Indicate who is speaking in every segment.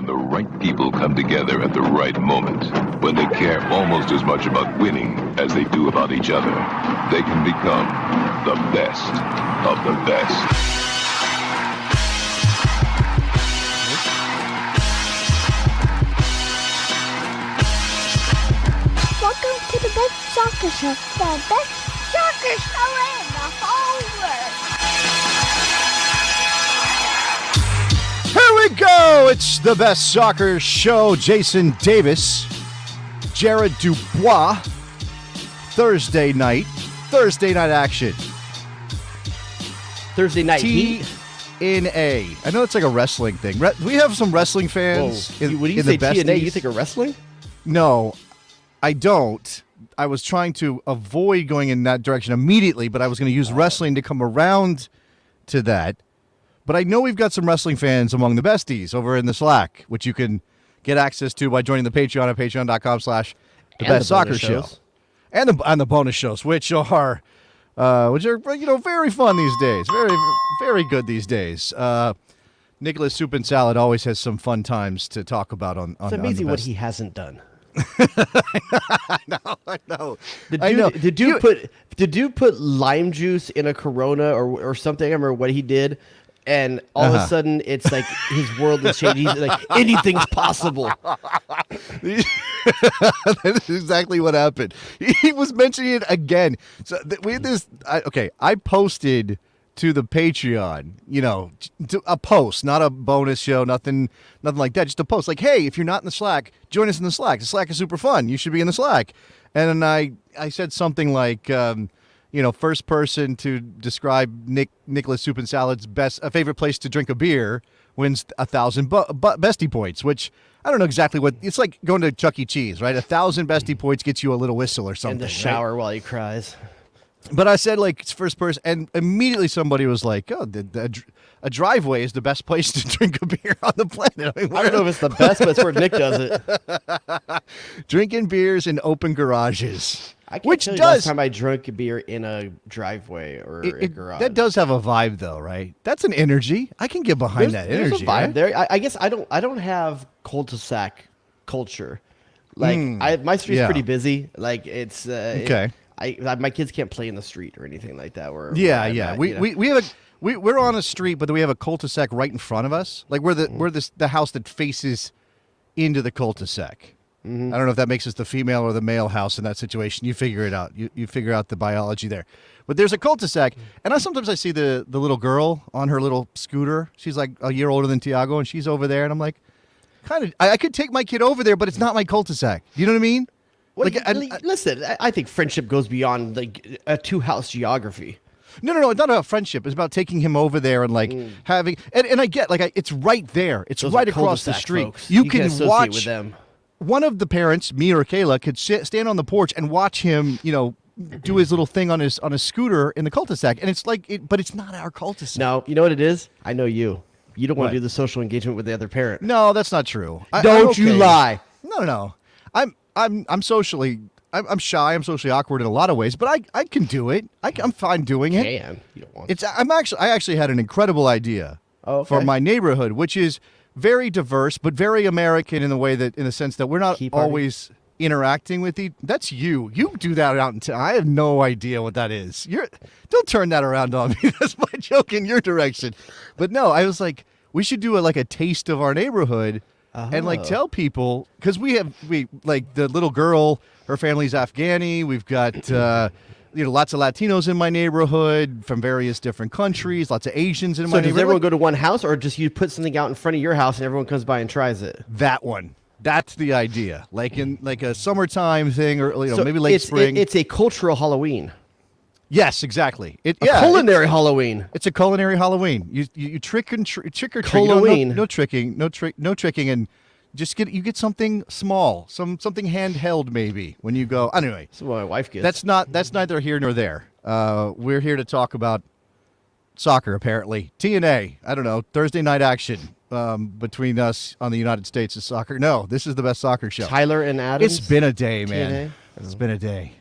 Speaker 1: when the right people come together at the right moment, when they care almost as much about winning as they do about each other, they can become the best of the best.
Speaker 2: Welcome to the best soccer show. The best soccer show in the whole world.
Speaker 3: Here we go. It's the best soccer show. Jason Davis, Jared Dubois. Thursday night action.
Speaker 4: Thursday night heat.
Speaker 3: TNA. I know it's like a wrestling thing. We have some wrestling fans.
Speaker 4: When you
Speaker 3: in
Speaker 4: say
Speaker 3: the
Speaker 4: TNA,
Speaker 3: besties.
Speaker 4: you think of wrestling?
Speaker 3: No, I don't. I was trying to avoid going in that direction immediately, but I was going to use wrestling to come around to that. But I know we've got some wrestling fans among the besties over in the Slack, which you can get access to by joining the Patreon at patreon.com/thebestsoccershow. And the bonus shows, which are very fun these days. Very, very good these days. Nicholas Soup and Salad always has some fun times to talk about on
Speaker 4: It's amazing what he hasn't done.
Speaker 3: I know.
Speaker 4: Did dude put lime juice in a Corona or something? I remember what he did, and all of a sudden it's like his world is changing. He's like, anything's possible.
Speaker 3: That is exactly what happened. He was mentioning it again. So we had this. I posted to the Patreon, a post, not a bonus show, nothing like that. Just a post like, hey, if you're not in the Slack, join us in the Slack. The Slack is super fun. You should be in the Slack. And then I said something like, first person to describe Nicholas Soup and Salad's favorite place to drink a beer wins 1,000 bestie points, which I don't know exactly what it's like going to Chuck E. Cheese, right? 1,000 bestie points gets you a little whistle or something.
Speaker 4: In the shower
Speaker 3: right?
Speaker 4: while he cries.
Speaker 3: But I said, it's first person, and immediately somebody was like, oh, a driveway is the best place to drink a beer on the planet.
Speaker 4: I don't know if it's the best, but it's where Nick does it.
Speaker 3: Drinking beers in open garages.
Speaker 4: I can't tell you last time I drank a beer in a driveway or a garage.
Speaker 3: That does have a vibe, though, right? That's an energy. I can get behind that energy.
Speaker 4: There's a vibe there. I guess I don't have cul-de-sac culture. My street's pretty busy. It's
Speaker 3: okay.
Speaker 4: My kids can't play in the street or anything like that.
Speaker 3: We're on a street, but we have a cul-de-sac right in front of us. Like we're the house that faces into the cul-de-sac. Mm-hmm. I don't know if that makes us the female or the male house in that situation. You figure it out. You figure out the biology there. But there's a cul-de-sac, and sometimes I see the little girl on her little scooter. She's like a year older than Tiago, and she's over there, and I'm like, I could take my kid over there, but it's not my cul-de-sac. You know what I mean?
Speaker 4: Well, listen, I think friendship goes beyond a two-house geography.
Speaker 3: No, it's not about friendship. It's about taking him over there and having and I get it's right there. It's
Speaker 4: Those
Speaker 3: right across the street.
Speaker 4: Folks.
Speaker 3: You
Speaker 4: can
Speaker 3: watch
Speaker 4: with them.
Speaker 3: One of the parents, me or Kayla, could stand on the porch and watch him, do his little thing on his scooter in the cul-de-sac, and it's but it's not our cul-de-sac.
Speaker 4: No, you know what it is? I know you. You don't want to do the social engagement with the other parent.
Speaker 3: No, that's not true.
Speaker 4: Don't you lie.
Speaker 3: No. I'm socially. I'm shy. I'm socially awkward in a lot of ways, but I can do it. I'm fine doing it.
Speaker 4: You don't want to.
Speaker 3: I actually had an incredible idea for my neighborhood, which is very diverse, but very American in the sense that we're not always interacting with each. That's you. You do that out in town. I have no idea what that is. Don't turn that around on me. That's my joke in your direction. But no, I was like, we should do a taste of our neighborhood. And tell people, because we the little girl, her family's Afghani. We've got lots of Latinos in my neighborhood from various different countries. Lots of Asians in my neighborhood. So
Speaker 4: does everyone go to one house, or just you put something out in front of your house and everyone comes by and tries it?
Speaker 3: That one. That's the idea. In a summertime thing, or maybe late spring.
Speaker 4: It's a cultural Halloween.
Speaker 3: Yes, exactly.
Speaker 4: Culinary Halloween.
Speaker 3: It's a culinary Halloween. You trick or treat.
Speaker 4: Halloween.
Speaker 3: No tricking, no tricking, and just get something small, something handheld maybe when you go. Anyway,
Speaker 4: that's what my wife gets.
Speaker 3: That's neither here nor there. We're here to talk about soccer. Apparently, TNA. I don't know. Thursday night action between us on the United States of soccer. No, this is the best soccer show.
Speaker 4: Tyler and Adams.
Speaker 3: It's been a day, man. It's been a day.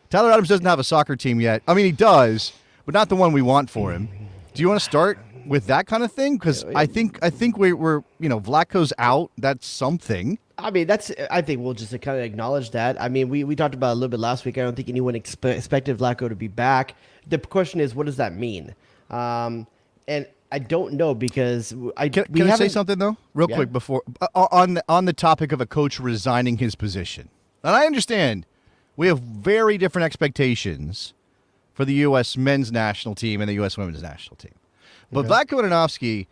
Speaker 3: Tyler Adams doesn't have a soccer team yet. I mean, he does, but not the one we want for him. Do you want to start? with that kind of thing? Because I think we're Vlatko's out. That's something.
Speaker 4: I mean, I think we'll just kind of acknowledge that. I mean, we talked about it a little bit last week. I don't think anyone expected Vlatko to be back. The question is, what does that mean? And I don't know because
Speaker 3: can I say something though, real quick before on the topic of a coach resigning his position. And I understand we have very different expectations for the U.S. men's national team and the U.S. women's national team. But Vlatko Adanovsky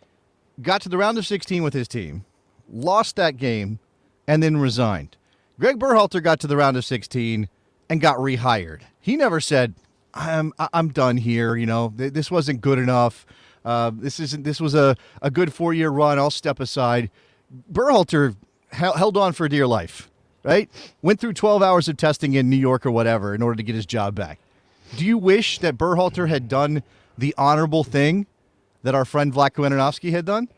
Speaker 3: got to the round of 16 with his team, lost that game, and then resigned. Greg Berhalter got to the round of 16 and got rehired. He never said, I'm done here. This wasn't good enough. This was a good 4-year run. I'll step aside. Berhalter held on for dear life, right? Went through 12 hours of testing in New York or whatever in order to get his job back. Do you wish that Berhalter had done the honorable thing that our friend Vlatko Adanovsky had done?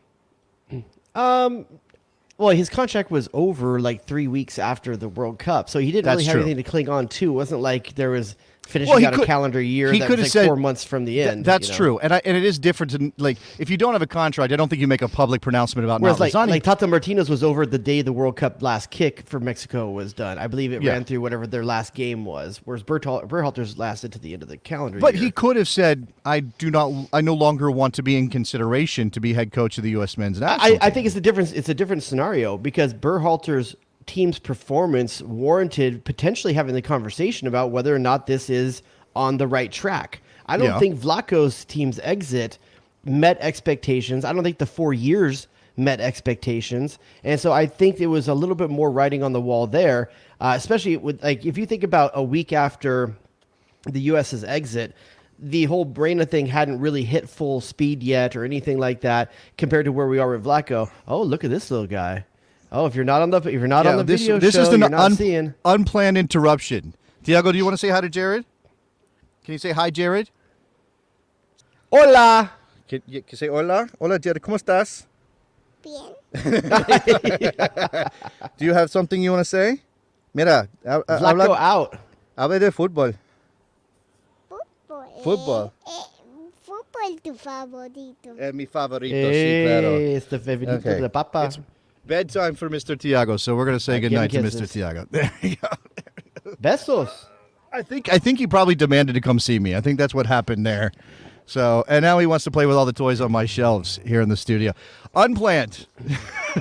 Speaker 4: Well, his contract was over like 3 weeks after the World Cup, so he didn't really have anything to cling on to. It wasn't like there was finishing out a calendar year that was like 4 months from the end.
Speaker 3: That's true, and it is different. If you don't have a contract, I don't think you make a public pronouncement about not resigning.
Speaker 4: Like Tata Martino's was over the day the World Cup last kick for Mexico was done. I believe it ran through whatever their last game was, whereas Berhalter's lasted to the end of the calendar year.
Speaker 3: But he could have said, I no longer want to be in consideration to be head coach of the U.S. men's national team.
Speaker 4: I think it's a different scenario because Berhalter's team's performance warranted potentially having the conversation about whether or not this is on the right track. I don't think Vlatko's team's exit met expectations. I don't think the 4 years met expectations. And so I think there was a little bit more writing on the wall there, especially with if you think about a week after the U.S.'s exit, the whole Brena thing hadn't really hit full speed yet or anything like that compared to where we are with Vlatko. Oh, look at this little guy. Oh, if you're not on the video show,
Speaker 3: this is an
Speaker 4: seeing.
Speaker 3: Unplanned interruption. Tiago, do you want to say hi to Jared? Can you say hi, Jared?
Speaker 4: Hola.
Speaker 3: Can you say hola? Hola, Jared. ¿Cómo estás?
Speaker 2: Bien.
Speaker 3: Do you have something you want to say? Mira,
Speaker 4: Vlatko out.
Speaker 3: Habla de fútbol.
Speaker 2: Fútbol.
Speaker 3: Fútbol.
Speaker 2: Fútbol tu favorito.
Speaker 3: Mi favorito, sí, claro.
Speaker 4: It's the favorito de la papa.
Speaker 3: It's bedtime for Mr. Tiago, so we're going to say goodnight to Mr. Tiago. There you go.
Speaker 4: Besos.
Speaker 3: I think he probably demanded to come see me. I think that's what happened there. So, and now he wants to play with all the toys on my shelves here in the studio. Unplanned.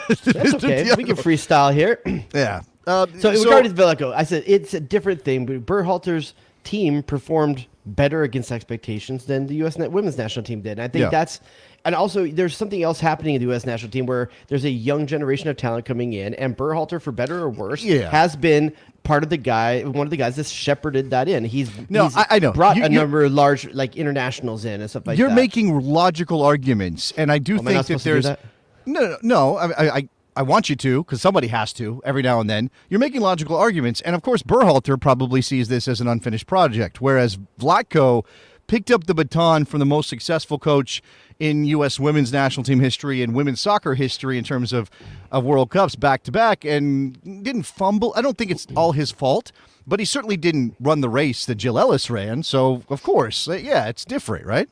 Speaker 4: That's okay. We can freestyle here.
Speaker 3: Yeah.
Speaker 4: So in regard to Vlatko, I said it's a different thing, but Berhalter's team performed better against expectations than the U.S. women's national team did. And I think and also there's something else happening in the U.S. national team where there's a young generation of talent coming in, and Berhalter, for better or worse, has been one of the guys that shepherded that in. I know. Brought a number of large internationals in and stuff like that.
Speaker 3: You're making logical arguments, and I do think that there's no. I want you to, because somebody has to every now and then. You're making logical arguments, and of course, Berhalter probably sees this as an unfinished project, whereas Vlatko picked up the baton from the most successful coach in U.S. women's national team history and women's soccer history in terms of World Cups back-to-back and didn't fumble. I don't think it's all his fault, but he certainly didn't run the race that Jill Ellis ran. So, of course, it's different, right?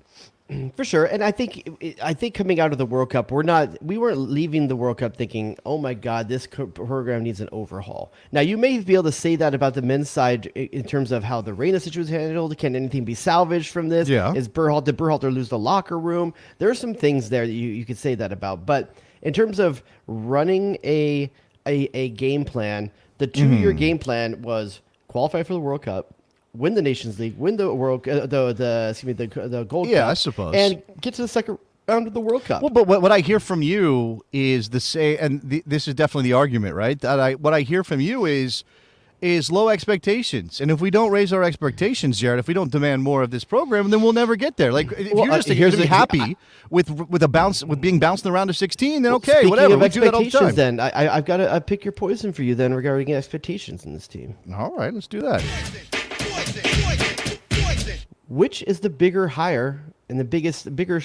Speaker 4: For sure. And I think coming out of the World Cup, we weren't leaving the World Cup thinking, oh my God, this program needs an overhaul. Now, you may be able to say that about the men's side in terms of how the Reina situation was handled. Can anything be salvaged from this?
Speaker 3: Yeah.
Speaker 4: Did Berhalter lose the locker room? There are some things there that you could say that about. But in terms of running a game plan, the 2-year game plan was qualify for the World Cup, win the Nations League, win the the Gold Cup.
Speaker 3: Yeah, I suppose.
Speaker 4: And get to the second round of the World Cup.
Speaker 3: Well, but what I hear from you is this is definitely the argument, right? What I hear from you is low expectations. And if we don't raise our expectations, Jared, if we don't demand more of this program, then we'll never get there. Like, if you're just happy with being bounced in the round of 16, then okay, whatever. We do that all the time.
Speaker 4: Then I've got to pick your poison for you then regarding expectations in this team.
Speaker 3: All right, let's do that.
Speaker 4: Which is the bigger hire and the bigger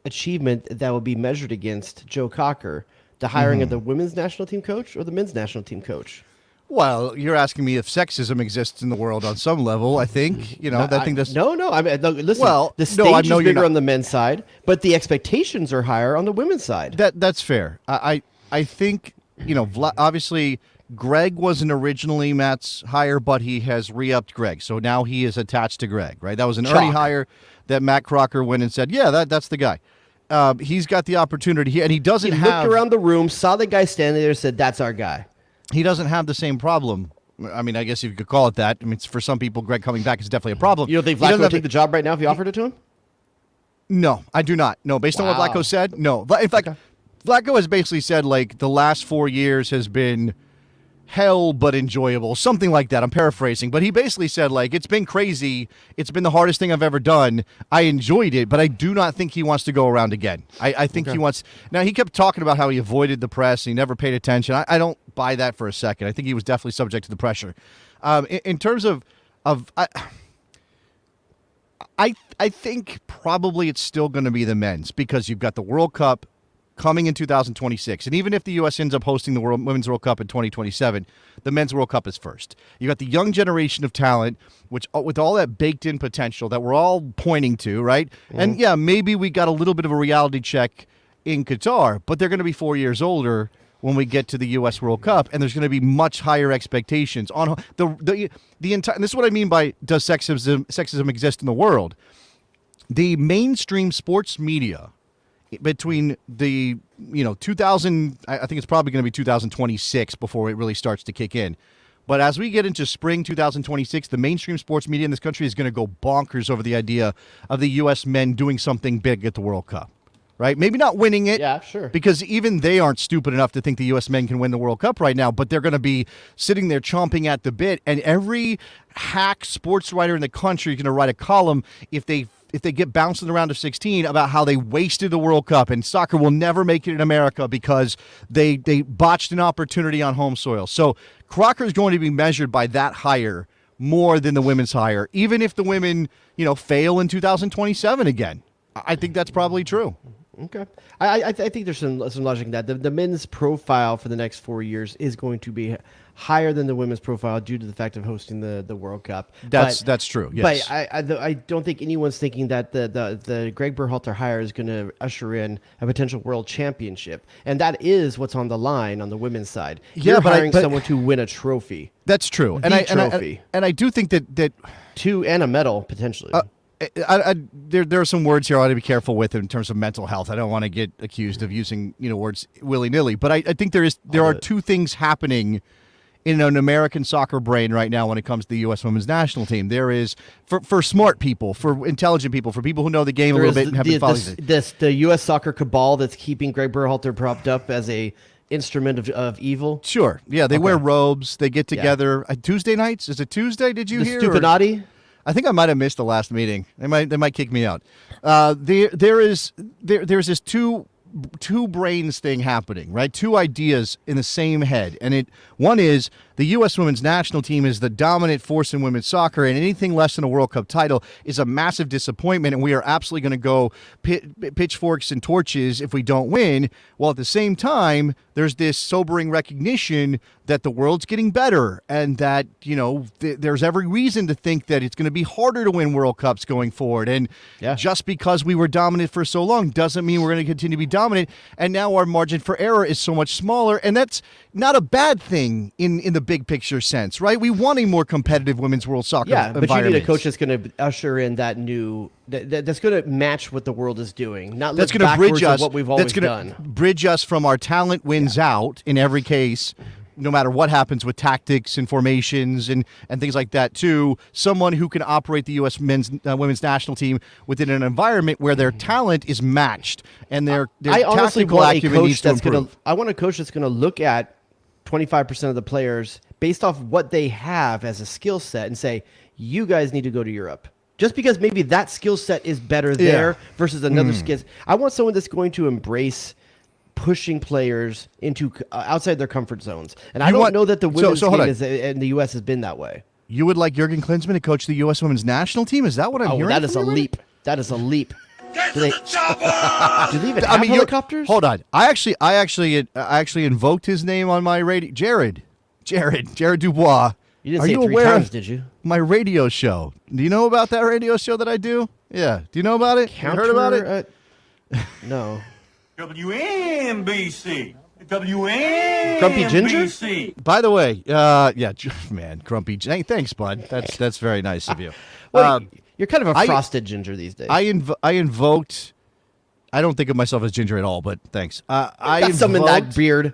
Speaker 4: achievement that will be measured against Joe Cocker? The hiring of the women's national team coach or the men's national team coach?
Speaker 3: Well, you're asking me if sexism exists in the world on some level. I think I think that's
Speaker 4: no. I mean, listen.
Speaker 3: Well,
Speaker 4: the stage is
Speaker 3: you're
Speaker 4: bigger
Speaker 3: not.
Speaker 4: on the men's side, but the expectations are higher on the women's side.
Speaker 3: That's fair. I think obviously Greg wasn't originally Matt's hire, but he has re-upped Greg, so now he is attached to Greg. Right? That was an early hire that Matt Crocker went and said, yeah, that's the guy. He's got the opportunity here, and he doesn't have.
Speaker 4: Looked around the room, saw the guy standing there, and said, "That's our guy."
Speaker 3: He doesn't have the same problem. I mean, I guess if you could call it that. I mean, for some people, Greg coming back is definitely a problem.
Speaker 4: You don't think Vlatko would take the job right now if you offered it to him?
Speaker 3: No, I do not. No, based on what Vlatko said, no. In fact, Vlatko has basically said, like, the last 4 years has been hell but enjoyable, something like that. I'm paraphrasing, but he basically said, like, it's been crazy. It's been the hardest thing I've ever done. I enjoyed it, but I do not think he wants to go around again. I think he wants. Now, he kept talking about how he avoided the press and he never paid attention. I don't buy that for a second. I think he was definitely subject to the pressure. In terms of I think probably it's still going to be the men's, because you've got the World Cup coming in 2026. And even if the U.S. ends up hosting the Women's World Cup in 2027, the Men's World Cup is first. You got the young generation of talent, which with all that baked-in potential that we're all pointing to, right? Mm-hmm. And, yeah, maybe we got a little bit of a reality check in Qatar, but they're going to be 4 years older when we get to the U.S. World Cup, and there's going to be much higher expectations on the entire. And this is what I mean by does sexism exist in the world? The mainstream sports media between the 2000, I think it's probably going to be 2026 before it really starts to kick in. But as we get into spring 2026, the mainstream sports media in this country is going to go bonkers over the idea of the U.S. men doing something big at the World Cup. Right? Maybe not winning it.
Speaker 4: Yeah, sure.
Speaker 3: Because even they aren't stupid enough to think the U.S. men can win the World Cup right now, but they're going to be sitting there chomping at the bit, and every hack sports writer in the country is going to write a column if they get bounced in the round of 16 about how they wasted the World Cup and soccer will never make it in America because they botched an opportunity on home soil. So Crocker is going to be measured by that hire more than the women's hire, even if the women, fail in 2027 again. I think that's probably true.
Speaker 4: Okay. I think there's some logic in that. The men's profile for the next 4 years is going to be higher than the women's profile due to the fact of hosting the World Cup.
Speaker 3: That's true. Yes.
Speaker 4: But I don't think anyone's thinking that the Greg Berhalter hire is going to usher in a potential world championship, and that is what's on the line on the women's side. You're hiring someone to win a trophy.
Speaker 3: That's true. And I do think that
Speaker 4: and a medal potentially.
Speaker 3: There are some words here I ought to be careful with in terms of mental health. I don't want to get accused of using words willy-nilly, but I think there are two things happening in an American soccer brain right now when it comes to the U.S. women's national team. There is, for smart people, for intelligent people, for people who know the game a little bit and have been following
Speaker 4: the U.S. soccer cabal that's keeping Greg Berhalter propped up as a instrument of evil.
Speaker 3: Sure. Yeah, they wear robes. They get together. Tuesday nights? Is it Tuesday? Did you hear?
Speaker 4: The Stupinati?
Speaker 3: I think I might have missed the last meeting. They might kick me out. There's this two brains thing happening, right? Two ideas in the same head, and one is the U.S. women's national team is the dominant force in women's soccer, and anything less than a World Cup title is a massive disappointment, and we are absolutely going to go pitchforks and torches if we don't win. While at the same time, there's this sobering recognition that the world's getting better, and that there's every reason to think that it's going to be harder to win World Cups going forward. And just because we were dominant for so long doesn't mean we're going to continue to be dominant. And now our margin for error is so much smaller, and that's not a bad thing in the big picture sense, right? We want a more competitive women's world soccer environment.
Speaker 4: But you need a coach that's going to usher in that new that's going to match what the world is doing, not look backwards at what we've always done.
Speaker 3: Bridge us from our talent wins out in every case, no matter what happens with tactics and formations and things like that, to someone who can operate the U.S. women's national team within an environment where their talent is matched and their tactical acumen needs to improve.
Speaker 4: I want a coach that's going to look at 25% of the players based off what they have as a skill set and say, you guys need to go to Europe. Just because maybe that skill set is better there versus another skill. I want someone that's going to embrace pushing players into outside their comfort zones. And I don't know that the women's team in the U.S. has been that way.
Speaker 3: You would like Jurgen Klinsmann to coach the U.S. women's national team? Is that what I'm hearing?
Speaker 4: That is a leap. That is a leap. Do they even have helicopters?
Speaker 3: Hold on. I actually invoked his name on my radio. Jared Dubois.
Speaker 4: You didn't
Speaker 3: Are
Speaker 4: say
Speaker 3: you
Speaker 4: it 3
Speaker 3: aware
Speaker 4: times,
Speaker 3: of
Speaker 4: did you?
Speaker 3: my radio show? Do you know about that radio show that I do? Yeah. Do you know about it? You heard about it?
Speaker 4: No.
Speaker 5: WNBC. WNBC.
Speaker 4: Grumpy Ginger?
Speaker 3: By the way, man, Grumpy. Thanks, bud. That's very nice of you.
Speaker 4: Well, you're kind of a frosted ginger these days.
Speaker 3: I invoked. I don't think of myself as ginger at all, but thanks. I
Speaker 4: got some in that beard.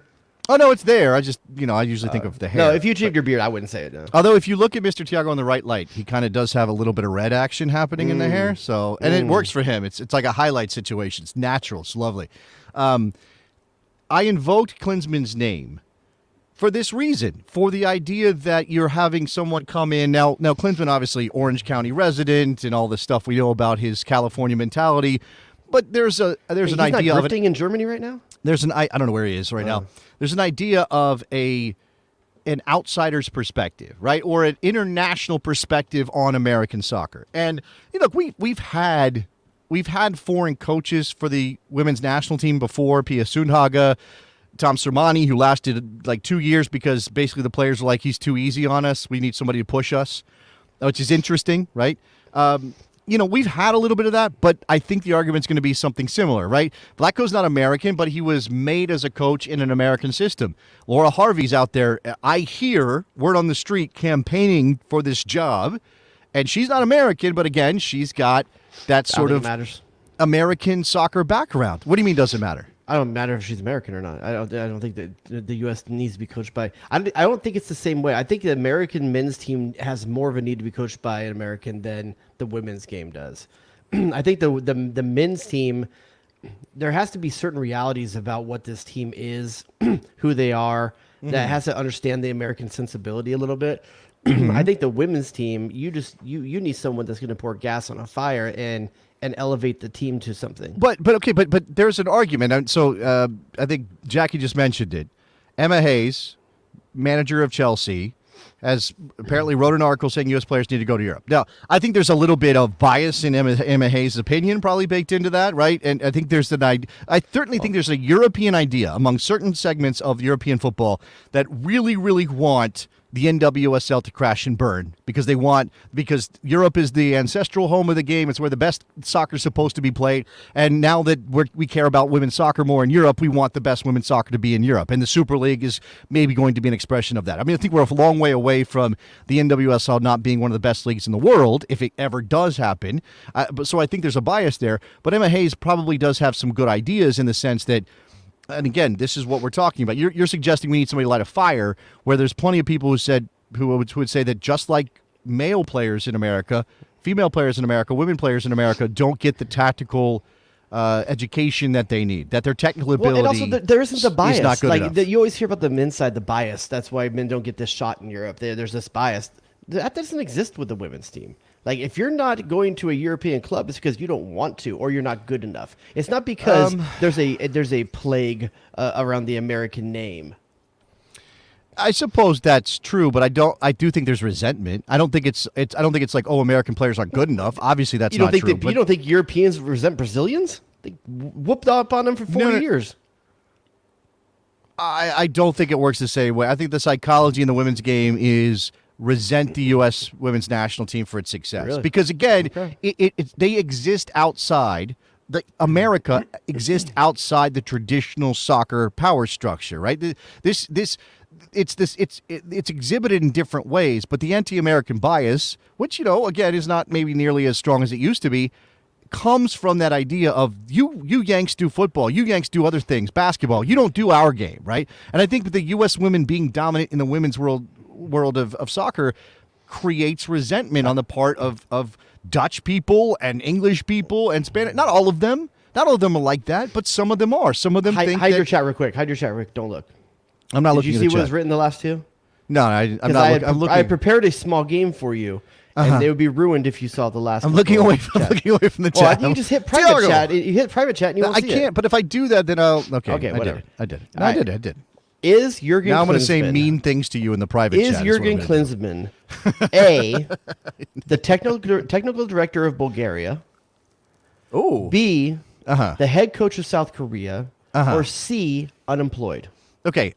Speaker 3: Oh no, it's there. I just, I usually think of the hair.
Speaker 4: No, if you shaved your beard, I wouldn't say it. No.
Speaker 3: Although, if you look at Mr. Tiago in the right light, he kind of does have a little bit of red action happening in the hair. So, and it works for him. It's like a highlight situation. It's natural. It's lovely. I invoked Klinsman's name for this reason, for the idea that you're having someone come in. Now Klinsman, obviously, Orange County resident and all the stuff we know about his California mentality. But there's an idea of it.
Speaker 4: In Germany right now.
Speaker 3: I don't know where he is right now. There's an idea of an outsider's perspective, right, or an international perspective on American soccer. And look, we've had foreign coaches for the women's national team before. Pia Sundhage, Tom Sermani, who lasted like 2 years because basically the players were like, he's too easy on us. We need somebody to push us, which is interesting, right? We've had a little bit of that, but I think the argument's going to be something similar, right? Vlatko's not American, but he was made as a coach in an American system. Laura Harvey's out there, I hear, word on the street, campaigning for this job, and she's not American, but again, she's got that sort of American soccer background. What do you mean doesn't matter?
Speaker 4: I don't matter if she's American or not. I don't think that the U.S. needs to be coached by. I don't think it's the same way. I think the American men's team has more of a need to be coached by an American than the women's game does. I think the men's team, there has to be certain realities about what this team is, who they are, that has to understand the American sensibility a little bit. I think the women's team, you need someone that's going to pour gas on a fire and elevate the team to something.
Speaker 3: But there's an argument. And so I think Jackie just mentioned it. Emma Hayes, manager of Chelsea, has apparently wrote an article saying U.S. players need to go to Europe. Now, I think there's a little bit of bias in Emma Hayes' opinion probably baked into that, right? And I think I certainly think there's a European idea among certain segments of European football that really, really want the NWSL to crash and burn because Europe is the ancestral home of the game. It's where the best soccer is supposed to be played. And now that we care about women's soccer more in Europe, we want the best women's soccer to be in Europe. And the Super League is maybe going to be an expression of that. I mean, I think we're a long way away from the NWSL not being one of the best leagues in the world, if it ever does happen. So I think there's a bias there. But Emma Hayes probably does have some good ideas in the sense that, and again, this is what we're talking about. You're suggesting we need somebody to light a fire, where there's plenty of people who would say that just like male players in America, female players in America, women players in America don't get the tactical education that they need, that their technical ability
Speaker 4: and also there isn't the bias.
Speaker 3: Is not good enough.
Speaker 4: You always hear about the men's side, the bias. That's why men don't get this shot in Europe. There's this bias. That doesn't exist with the women's team. Like, if you're not going to a European club, it's because you don't want to, or you're not good enough. It's not because there's a plague around the American name.
Speaker 3: I suppose that's true, but I do think there's resentment. I don't think it's like, oh, American players aren't good enough. Obviously, that's not true.
Speaker 4: You don't think Europeans resent Brazilians? They whooped up on them for 40 years.
Speaker 3: I don't think it works the same way. I think the psychology in the women's game is resent the U.S. women's national team for its success. Really? Because, again, they exist outside. America exists outside the traditional soccer power structure, right? It's exhibited in different ways, but the anti-American bias, which, again, is not maybe nearly as strong as it used to be, comes from that idea of you Yanks do football, you Yanks do other things, basketball, you don't do our game, right? And I think that the U.S. women being dominant in the women's world of soccer creates resentment on the part of Dutch people and English people and Spanish. Not all of them are like that, but some of them are. Some of them think
Speaker 4: hide your chat real quick. Hide your chat, Rick. Don't look.
Speaker 3: I'm not looking at the chat.
Speaker 4: Did you see what was written the last two?
Speaker 3: No, I'm not. I'm looking.
Speaker 4: I prepared a small game for you, and they would be ruined if you saw the last.
Speaker 3: I'm looking away from the chat.
Speaker 4: Well, I think you just hit private chat. You hit private chat, and you won't see it.
Speaker 3: I can't. But if I do that, then I'll. Okay,
Speaker 4: whatever.
Speaker 3: I did. I did.
Speaker 4: Is Jurgen
Speaker 3: now I'm going
Speaker 4: to
Speaker 3: say mean things to you in the private chat.
Speaker 4: Is Jurgen Klinsmann A, the technical director of Bulgaria?
Speaker 3: Oh.
Speaker 4: B, the head coach of South Korea? Or C, unemployed?
Speaker 3: Okay,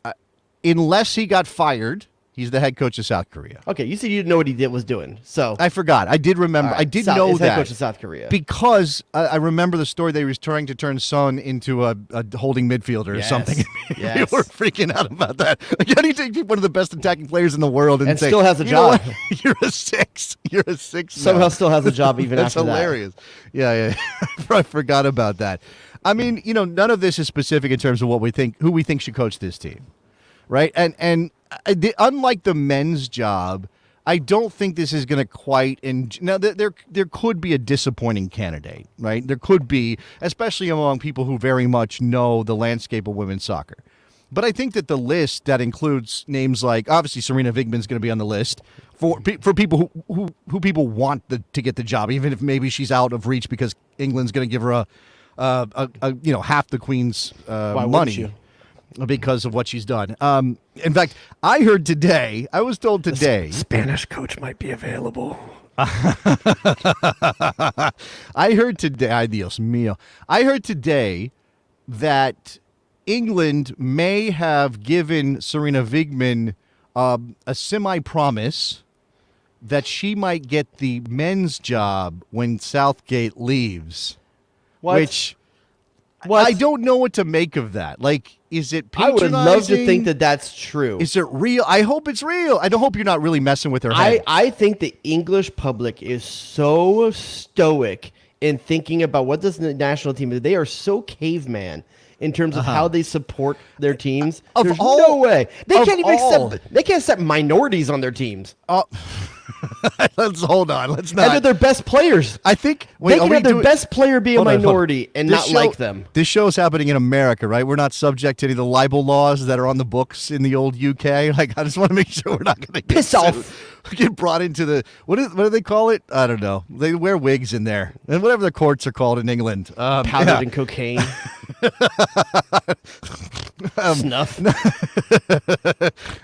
Speaker 3: unless he got fired He's the head coach of South Korea.
Speaker 4: Okay, you said you didn't know what he was doing. So
Speaker 3: I forgot. I did remember.
Speaker 4: Right.
Speaker 3: I did know
Speaker 4: he's
Speaker 3: that.
Speaker 4: head coach of South Korea.
Speaker 3: Because I remember the story. They was trying to turn Son into a holding midfielder or
Speaker 4: Yes.
Speaker 3: something.
Speaker 4: Yes.
Speaker 3: They were freaking out about that. Like, how do you take one of the best attacking players in the world and say,
Speaker 4: still has a
Speaker 3: "You know
Speaker 4: job."
Speaker 3: what? You're a 6. You're a 6
Speaker 4: Somehow
Speaker 3: now."
Speaker 4: still has a job even
Speaker 3: That's
Speaker 4: after
Speaker 3: hilarious. Yeah. I forgot about that. I mean, none of this is specific in terms of who we think should coach this team, right? And unlike the men's job, I don't think this is going to quite. Now, there could be a disappointing candidate, right? There could be, especially among people who very much know the landscape of women's soccer. But I think that the list that includes names like, obviously, Serena Vigman's going to be on the list for people who people want to get the job, even if maybe she's out of reach because England's going to give her half the Queen's money because of what she's done. In fact, I was told today,
Speaker 4: Spanish coach might be available.
Speaker 3: I heard today, ay Dios mío, I heard today that England may have given Serena Vigman a semi-promise that she might get the men's job when Southgate leaves.
Speaker 4: What?
Speaker 3: Which I don't know what to make of that. Like, is it
Speaker 4: I
Speaker 3: patronizing?
Speaker 4: would love to think that that's true.
Speaker 3: Is it real? I hope it's real. I don't hope you're not really messing with her head.
Speaker 4: I think the English public is so stoic in thinking about what does the national team do. They are so caveman in terms of how they support their teams. There's no way. They can't even accept minorities on their teams.
Speaker 3: Let's hold on. Let's not.
Speaker 4: And they're their best players.
Speaker 3: I think
Speaker 4: They can have their best player be a minority and not like them.
Speaker 3: This show is happening in America, right? We're not subject to any of the libel laws that are on the books in the old UK. Like, I just want to make sure we're not going to
Speaker 4: Piss off.
Speaker 3: Get brought into the what do they call it? I don't know. They wear wigs in there, and whatever the courts are called in England.
Speaker 4: Powdered in cocaine. Snuff.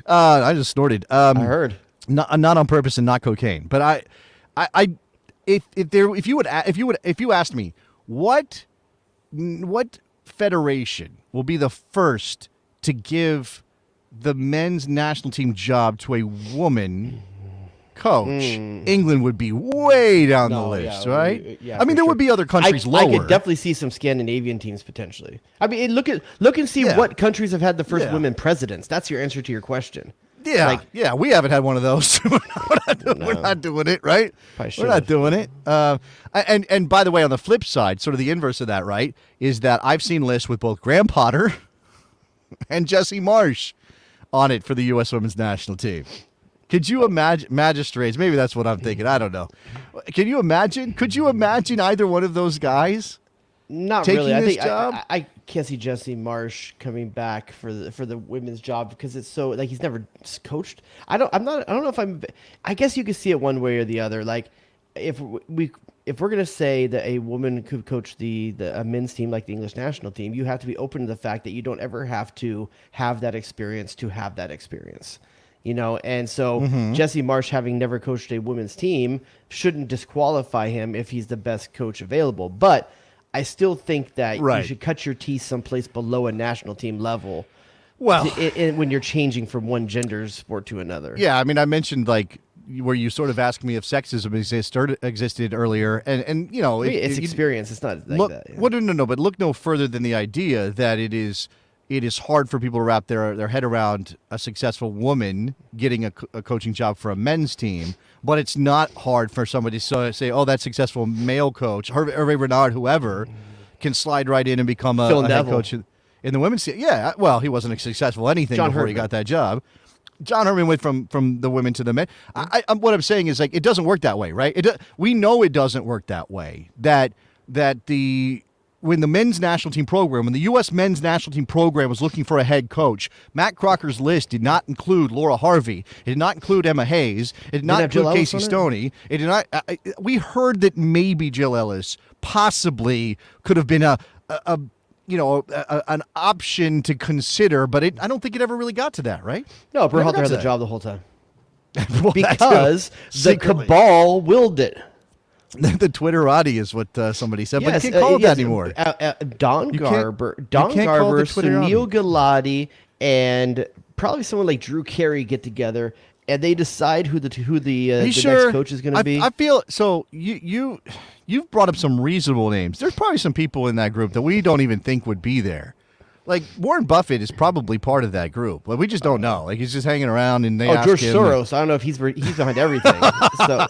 Speaker 3: I just snorted.
Speaker 4: I heard.
Speaker 3: Not on purpose and not cocaine, but if you asked me what federation will be the first to give the men's national team job to a woman coach, England would be way down the list, right?
Speaker 4: Yeah,
Speaker 3: I mean, there would be other countries lower.
Speaker 4: I could definitely see some Scandinavian teams potentially. I mean, look and see what countries have had the first women presidents. That's your answer to your question.
Speaker 3: Yeah, we haven't had one of those. We're not doing it, right? We're not doing it. And by the way, on the flip side, sort of the inverse of that, right, is that I've seen lists with both Graham Potter and Jesse Marsh on it for the U.S. women's national team. Could you imagine magistrates? Maybe that's what I'm thinking. I don't know. Can you imagine? Could you imagine either one of those guys?
Speaker 4: Not
Speaker 3: taking
Speaker 4: really. I
Speaker 3: this
Speaker 4: think
Speaker 3: job?
Speaker 4: I can't see Jesse Marsh coming back for the women's job because it's so like he's never coached. I don't know if I'm. I guess you could see it one way or the other. Like if we're gonna say that a woman could coach a men's team like the English national team, you have to be open to the fact that you don't ever have to have that experience to have that experience. And so Jesse Marsh, having never coached a women's team, shouldn't disqualify him if he's the best coach available. But I still think that you should cut your teeth someplace below a national team level.
Speaker 3: Well,
Speaker 4: when you're changing from one gender sport to another.
Speaker 3: Yeah, I mean, I mentioned like where you sort of asked me if sexism existed earlier, and
Speaker 4: it's experience. It's not like that. Yeah.
Speaker 3: Well, no, but look no further than the idea that it is hard for people to wrap their head around a successful woman getting a coaching job for a men's team, but it's not hard for somebody to say, oh, that successful male coach, Hervé Renard, whoever, can slide right in and become a head coach in the women's team. Yeah, well, he wasn't successful anything before he got that job. John Herman went from the women to the men. What I'm saying is, like, it doesn't work that way, right? We know it doesn't work that way. When the men's national team program, when the U.S. men's national team program was looking for a head coach, Matt Crocker's list did not include Laura Harvey. It did not include Emma Hayes. It did not include Casey Stoney. It did not. We heard that maybe Jill Ellis possibly could have been an option to consider, but I don't think it ever really got to that, right?
Speaker 4: No, Berhalter had the job the whole time because the cabal willed it.
Speaker 3: The Twitterati is what somebody said, but you can't call it that anymore.
Speaker 4: Don Garber, Sunil Gulati, and probably someone like Drew Carey get together and they decide who the next coach is going to be.
Speaker 3: I feel so. You've brought up some reasonable names. There's probably some people in that group that we don't even think would be there. Like Warren Buffett is probably part of that group, but we just don't know. Like he's just hanging around, and they ask
Speaker 4: George
Speaker 3: him,
Speaker 4: Soros. I don't know if he's behind everything. So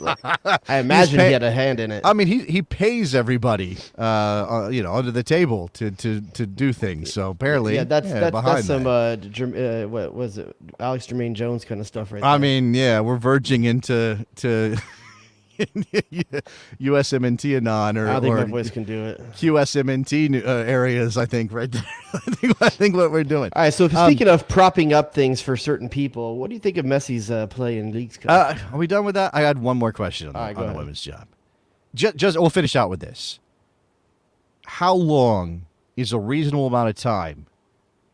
Speaker 4: I imagine he had a hand in it.
Speaker 3: I mean, he pays everybody, under the table to do things. So apparently,
Speaker 4: that's
Speaker 3: behind
Speaker 4: some
Speaker 3: that.
Speaker 4: what was it, Alex Jermaine Jones kind of stuff, right?
Speaker 3: I mean, yeah, we're verging into USMNT anon or
Speaker 4: I don't think my voice can do it.
Speaker 3: QSMNT areas. I think right there. I think what we're doing.
Speaker 4: All right. So speaking of propping up things for certain people, what do you think of Messi's play in Leagues Cup?
Speaker 3: Are we done with that? I had one more question on the women's job. Just we'll finish out with this. How long is a reasonable amount of time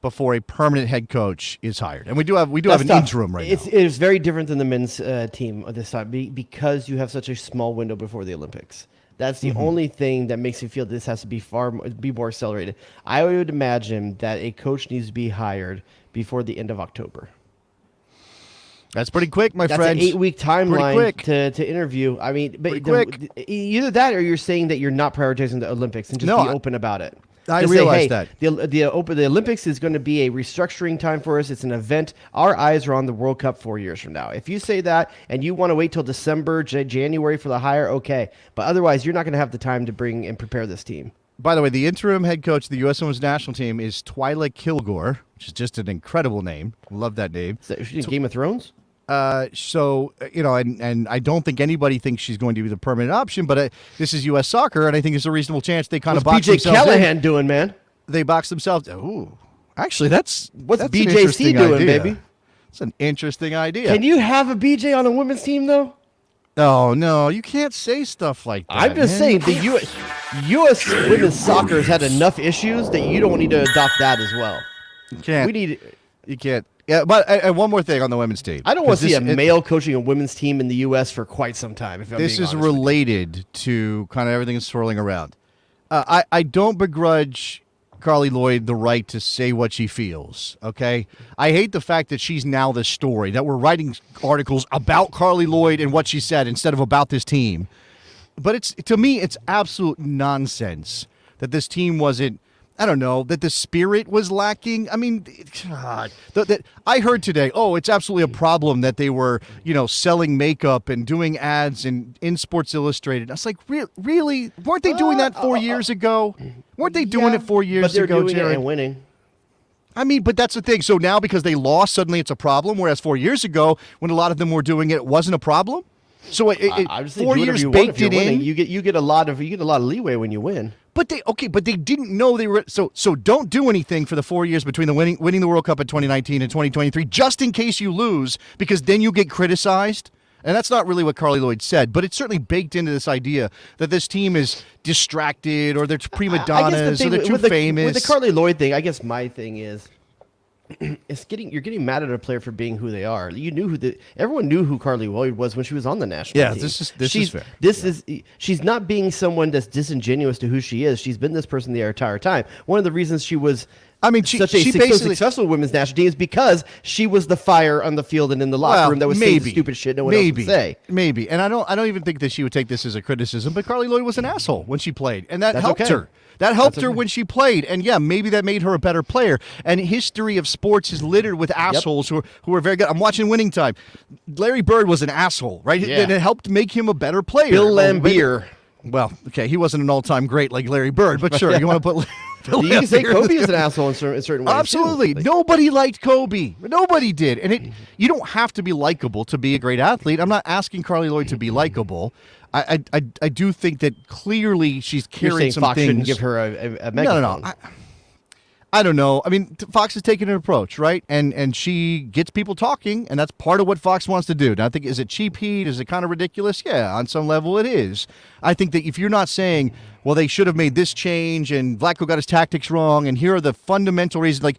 Speaker 3: before a permanent head coach is hired? And we do have an interim right now.
Speaker 4: It's very different than the men's team at this time because you have such a small window before the Olympics. That's the only thing that makes me feel this has to be more accelerated. I would imagine that a coach needs to be hired before the end of October.
Speaker 3: That's pretty quick, my friend.
Speaker 4: That's an 8-week timeline to interview. I mean, but either that or you're saying that you're not prioritizing the Olympics and just be open about it.
Speaker 3: I realize that.
Speaker 4: The Olympics is going to be a restructuring time for us. It's an event. Our eyes are on the World Cup 4 years from now. If you say that and you want to wait till December, January for the hire, okay. But otherwise, you're not going to have the time to bring and prepare this team. By
Speaker 3: the way, the interim head coach of the U.S. Women's National Team is Twyla Kilgore, which is just an incredible name. Love that name.
Speaker 4: Is that Game of Thrones?
Speaker 3: And I don't think anybody thinks she's going to be the permanent option, but this is U.S. soccer, and I think there's a reasonable chance they kind of box themselves in.
Speaker 4: What's BJ Callahan doing, man?
Speaker 3: They box themselves. Ooh, actually, what's
Speaker 4: BJC doing, baby?
Speaker 3: It's an interesting idea.
Speaker 4: Can you have a BJ on a women's team, though?
Speaker 3: Oh, no, you can't say stuff like that.
Speaker 4: I'm just saying the U.S. women's soccer has had enough issues that you don't need to adopt that as well.
Speaker 3: You can't. You can't. Yeah, but and one more thing on the women's team.
Speaker 4: I don't want to see a male coaching a women's team in the U.S. for quite some time.
Speaker 3: This is related to kind of everything that's swirling around. I don't begrudge Carly Lloyd the right to say what she feels, okay? I hate the fact that she's now the story, that we're writing articles about Carly Lloyd and what she said instead of about this team. But to me, it's absolute nonsense that this team wasn't, I don't know, that the spirit was lacking. I mean, God, I heard today, it's absolutely a problem that they were, selling makeup and doing ads in Sports Illustrated. I was like, really? Weren't they doing that 4 years ago? Weren't they doing it 4 years ago,
Speaker 4: doing
Speaker 3: Jared?
Speaker 4: It and winning.
Speaker 3: I mean, but that's the thing. So now because they lost, suddenly it's a problem, whereas 4 years ago, when a lot of them were doing it, it wasn't a problem? So 4 years baked it in.
Speaker 4: You get a lot of leeway when you win.
Speaker 3: But they didn't know they were so don't do anything for the 4 years between the winning the World Cup in 2019 and 2023 just in case you lose, because then you get criticized. And that's not really what Carly Lloyd said, but it's certainly baked into this idea that this team is distracted or they're prima donnas or they're too famous.
Speaker 4: With the Carly Lloyd thing, I guess my thing is you're getting mad at a player for being who they are. Everyone knew who Carly Lloyd was when she was on the national team.
Speaker 3: Yeah, this is
Speaker 4: fair. She's not being someone that's disingenuous to who she is. She's been this person the entire time. One of the reasons she was such a successful women's national team is because she was the fire on the field and in the locker room that was saying stupid shit no one else would say.
Speaker 3: Maybe. And I don't even think that she would take this as a criticism, but Carly Lloyd was an asshole when she played, and that helped her. That helped her when she played, and maybe that made her a better player. And history of sports is littered with assholes who are very good. I'm watching Winning Time. Larry Bird was an asshole, right?
Speaker 4: Yeah.
Speaker 3: And it helped make him a better player.
Speaker 4: Bill Laimbeer.
Speaker 3: Well, okay, he wasn't an all-time great like Larry Bird, but sure, you want to put Bill
Speaker 4: you can say Kobe is an asshole in certain ways.
Speaker 3: Absolutely.
Speaker 4: Too.
Speaker 3: Nobody liked Kobe. Nobody did. And you don't have to be likable to be a great athlete. I'm not asking Carly Lloyd to be likable. I do think that clearly she's carrying some
Speaker 4: Fox
Speaker 3: things.
Speaker 4: Shouldn't give her a megaphone.
Speaker 3: No. I don't know. I mean, Fox is taking an approach, right? And she gets people talking, and that's part of what Fox wants to do. Now, I think, is it cheap heat? Is it kind of ridiculous? Yeah, on some level it is. I think that if you're not saying, well, they should have made this change, and Vlatko got his tactics wrong, and here are the fundamental reasons, like,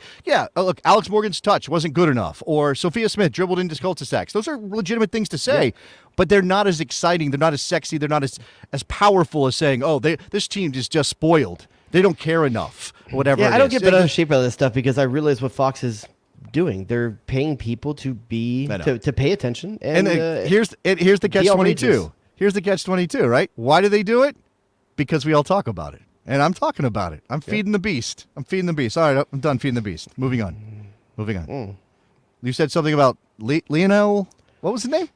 Speaker 3: look, Alex Morgan's touch wasn't good enough, or Sophia Smith dribbled into cul-de-sacs. Those are legitimate things to say, but they're not as exciting, they're not as sexy, they're not as powerful as saying, this team is just spoiled. They don't care enough, whatever.
Speaker 4: Yeah, I don't get bent out of shape by this stuff because I realize what Fox is doing. They're paying people to pay attention.
Speaker 3: And here's the catch-22. Here's the catch-22, right? Why do they do it? Because we all talk about it. And I'm talking about it. I'm feeding the beast. All right, I'm done feeding the beast. Moving on. You said something about Lionel. What was his name?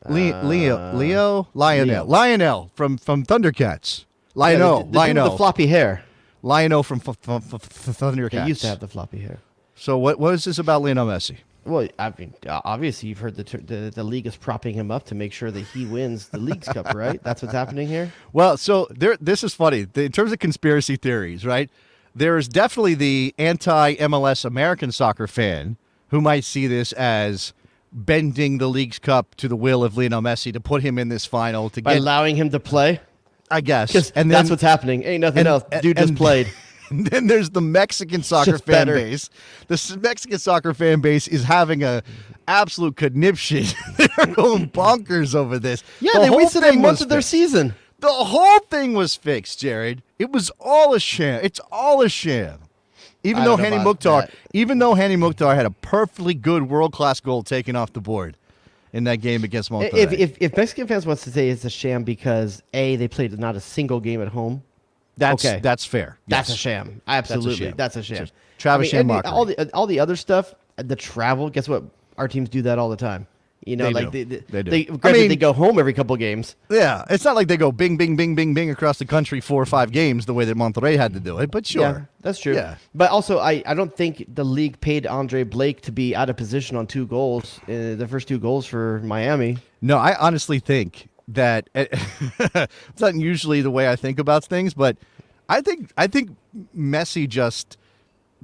Speaker 3: Lionel from Thundercats. Lionel.
Speaker 4: The floppy hair.
Speaker 3: Lionel from Thundercats.
Speaker 4: He used to have the floppy hair.
Speaker 3: So what is this about Lionel Messi?
Speaker 4: Well, I mean, obviously you've heard the league is propping him up to make sure that he wins the League's Cup, right? That's what's happening here.
Speaker 3: Well, so this is funny. In terms of conspiracy theories, right? There is definitely the anti-MLS American soccer fan who might see this as bending the League's Cup to the will of Lionel Messi to put him in this final
Speaker 4: by allowing him to play.
Speaker 3: I guess,
Speaker 4: and that's what's happening. Ain't nothing else. Dude just played.
Speaker 3: And then there's the Mexican soccer fan base. The Mexican soccer fan base is having a absolute conniption. They're going bonkers over this.
Speaker 4: Yeah, they wasted a month of their season.
Speaker 3: The whole thing was fixed, Jared. It was all a sham. It's all a sham. Even though Hani Mukhtar had a perfectly good world-class goal taken off the board in that game against Monterrey.
Speaker 4: If Mexican fans wants to say it's a sham because they played not a single game at home.
Speaker 3: That's fair.
Speaker 4: That's a sham. Absolutely, that's a sham.
Speaker 3: Travis Shamrocker.
Speaker 4: All the other stuff, the travel. Guess what? Our teams do that all the time. You know,
Speaker 3: they do.
Speaker 4: They go home every couple games.
Speaker 3: Yeah, it's not like they go bing, bing, bing, bing, bing across the country 4 or 5 games the way that Monterrey had to do it. But sure,
Speaker 4: yeah, that's true. Yeah. But also, I don't think the league paid Andre Blake to be out of position on 2 goals, the first 2 goals for Miami.
Speaker 3: No, I honestly think that it's not usually the way I think about things, but I think Messi just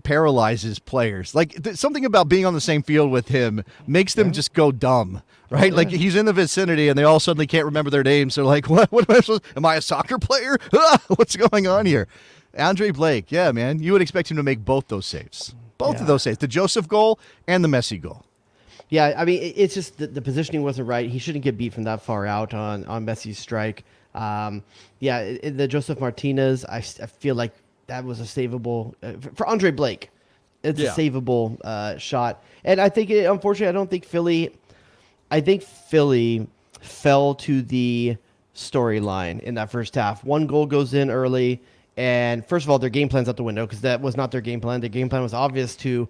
Speaker 3: paralyzes players. Like something about being on the same field with him makes them just go dumb, right? Like he's in the vicinity and they all suddenly can't remember their names. They're like, what am I supposed? Am I a soccer player? What's going on here? Andre Blake, yeah, man, you would expect him to make both those saves, both of those saves, the Joseph goal and the Messi goal.
Speaker 4: Yeah, I mean, it's just the positioning wasn't right. He shouldn't get beat from that far out on Messi's strike. The Joseph Martinez, I feel like that was a savable for Andre Blake. It's a savable shot, and I think unfortunately, I don't think Philly. I think Philly fell to the storyline in that first half. 1 goal goes in early, and first of all, their game plan's out the window because that was not their game plan. Their game plan was obvious to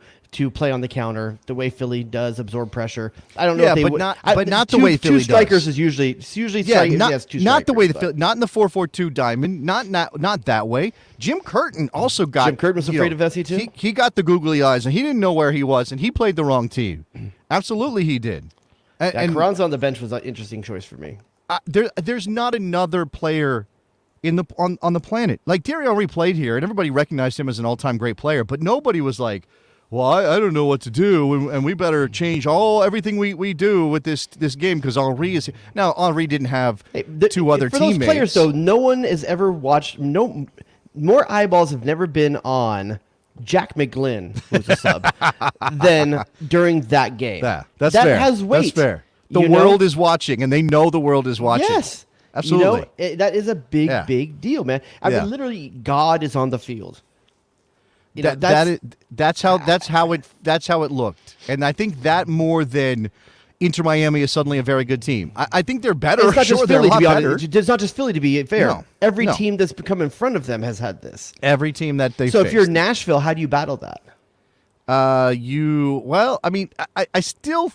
Speaker 4: play on the counter the way Philly does, absorb pressure. I don't know if they would,
Speaker 3: but not the way Philly does.
Speaker 4: 2 strikers is usually not 2 strikers,
Speaker 3: not the way not in the 4-4-2 diamond, not that way. Jim Curtin also got.
Speaker 4: Jim Curtin was afraid of Messi too.
Speaker 3: He got the googly eyes and he didn't know where he was and he played the wrong team. Absolutely, he did. And
Speaker 4: Carranza on the bench was an interesting choice for me.
Speaker 3: There's not another player on the planet. Like Thierry Henry played here, and everybody recognized him as an all-time great player, but nobody was like, well, I don't know what to do, and we better change everything we do with this game because Henry is here. Now, Henry didn't have 2 other teammates.
Speaker 4: For those players, though, no one has ever watched, more eyeballs have never been on Jack McGlynn, who's a sub, than during that game.
Speaker 3: That's
Speaker 4: that
Speaker 3: fair.
Speaker 4: Has weight.
Speaker 3: That's fair. The world is watching, and they know the world is watching.
Speaker 4: Yes.
Speaker 3: Absolutely.
Speaker 4: That is a big deal, man. I mean, literally, God is on the field.
Speaker 3: That's how it looked, and I think that more than Inter Miami is suddenly a very good team. I think they're better.
Speaker 4: It's not just Philly, to be honest. It's not just Philly, to be fair.
Speaker 3: No,
Speaker 4: Every team that's become in front of them has had this.
Speaker 3: Every team that they.
Speaker 4: So if you're Nashville, how do you battle that?
Speaker 3: I mean, I still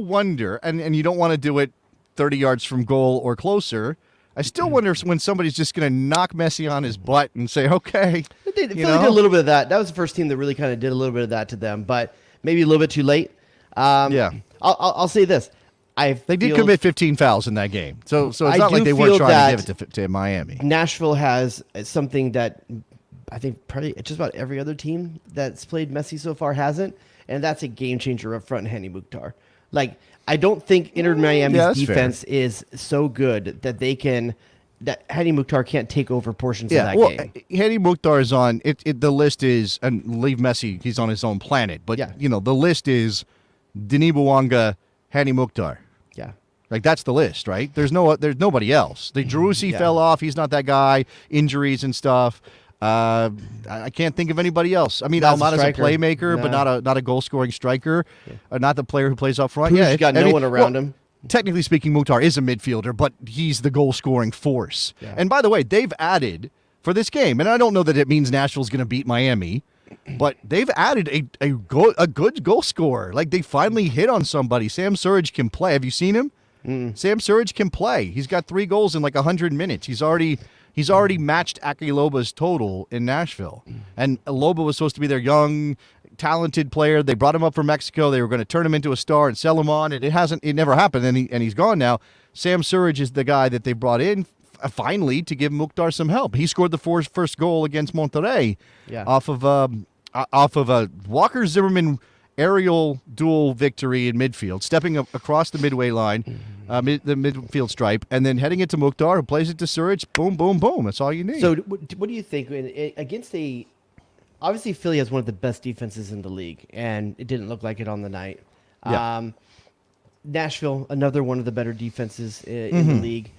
Speaker 3: wonder, and you don't want to do it 30 yards from goal or closer. I still wonder when somebody's just going to knock Messi on his butt and say, okay.
Speaker 4: Philly did a little bit of that. That was the first team that really kind of did a little bit of that to them, but maybe a little bit too late. I'll say this.
Speaker 3: They did commit 15 fouls in that game. So it's not like they weren't trying to give it to Miami.
Speaker 4: Nashville has something that I think probably just about every other team that's played Messi so far hasn't, and that's a game changer up front in Hani Mukhtar. Like, I don't think Inter Miami's defense is so good that Hani Mukhtar can't take over portions of that game.
Speaker 3: Hani Mukhtar is on the list is, and leave Messi, he's on his own planet. But the list is Denis Bouanga, Hani Mukhtar.
Speaker 4: Yeah.
Speaker 3: Like that's the list, right? There's nobody else. The Driussi fell off, he's not that guy, injuries and stuff. I can't think of anybody else. I mean,
Speaker 4: Not as a
Speaker 3: Almada's a
Speaker 4: striker.
Speaker 3: playmaker, but
Speaker 4: No.
Speaker 3: not a goal scoring striker. Not the player who plays up front.
Speaker 4: Who's
Speaker 3: Yeah,
Speaker 4: got
Speaker 3: I
Speaker 4: no
Speaker 3: mean,
Speaker 4: one around him.
Speaker 3: Technically speaking, Mukhtar is a midfielder, but he's the goal scoring force.
Speaker 4: Yeah.
Speaker 3: And by the way, they've added for this game, and I don't know that it means Nashville's going to beat Miami, but they've added a good goal scorer. Like they finally hit on somebody. Sam Surridge can play. Have you seen him? Sam Surridge can play. He's got 3 goals in like 100 minutes. He's already matched Aki Loba's total in Nashville. And Loba was supposed to be their young, talented player. They brought him up from Mexico. They were going to turn him into a star and sell him on, and it never happened, and he's gone now. Sam Surridge is the guy that they brought in finally to give Mukhtar some help. He scored the first goal against Monterrey off of a Walker Zimmerman aerial duel victory in midfield, stepping across the midway line, the midfield stripe, and then heading it to Mukhtar, who plays it to Surridge. Boom, boom, boom. That's all you need.
Speaker 4: So what do you think against obviously Philly has one of the best defenses in the league, and it didn't look like it on the night.
Speaker 3: Yeah.
Speaker 4: Nashville, another one of the better defenses in the league.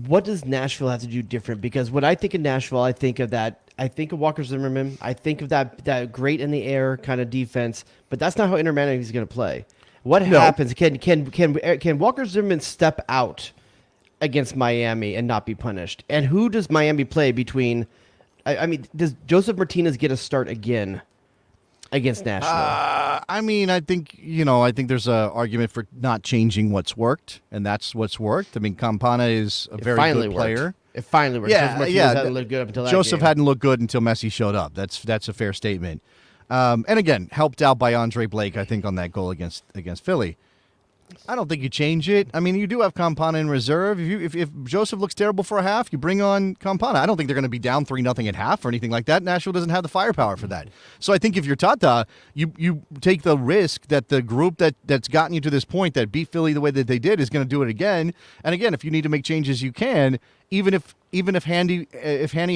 Speaker 4: What does Nashville have to do different? Because when I think of Nashville, I think of Walker Zimmerman. I think of that great in the air kind of defense, but that's not how Inter Miami is going to play. What happens? Can Walker Zimmerman step out against Miami and not be punished? And who does Miami play between? I mean, does Joseph Martinez get a start again against Nashville?
Speaker 3: I think there's an argument for not changing what's worked, and that's what's worked. I mean, Campana is a very good player.
Speaker 4: It finally worked. Joseph Martinez hadn't looked good up until that
Speaker 3: Joseph
Speaker 4: game.
Speaker 3: hadn't looked good until Messi showed up. That's a fair statement. And again, helped out by Andre Blake, I think, on that goal against Philly. I don't think you change it. I mean, you do have Campana in reserve. If Joseph looks terrible for a half, you bring on Campana. I don't think they're going to be down 3-0 at half or anything like that. Nashville doesn't have the firepower for that. So I think if you're Tata, you take the risk that the group that's gotten you to this point that beat Philly the way that they did is going to do it again. And again, if you need to make changes, you can. Even if Handy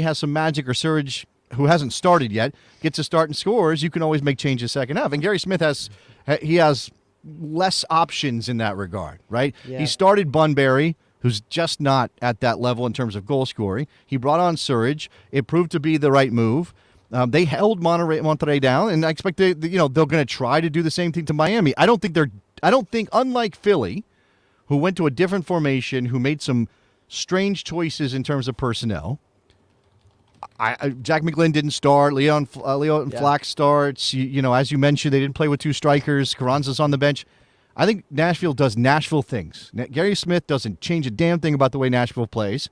Speaker 3: has some magic or Surridge, who hasn't started yet, gets a start and scores, you can always make changes second half. And Gary Smith has less options in that regard, right? Yeah. He started Bunbury, who's just not at that level in terms of goal scoring. He brought on Surridge. It proved to be the right move. They held Monterrey down, and I expect they're going to try to do the same thing to Miami. I don't think unlike Philly, who went to a different formation, who made some strange choices in terms of personnel. Jack McGlynn didn't start. Leon Flack starts. As you mentioned, they didn't play with 2 strikers. Carranza's on the bench. I think Nashville does Nashville things. Gary Smith doesn't change a damn thing about the way Nashville plays,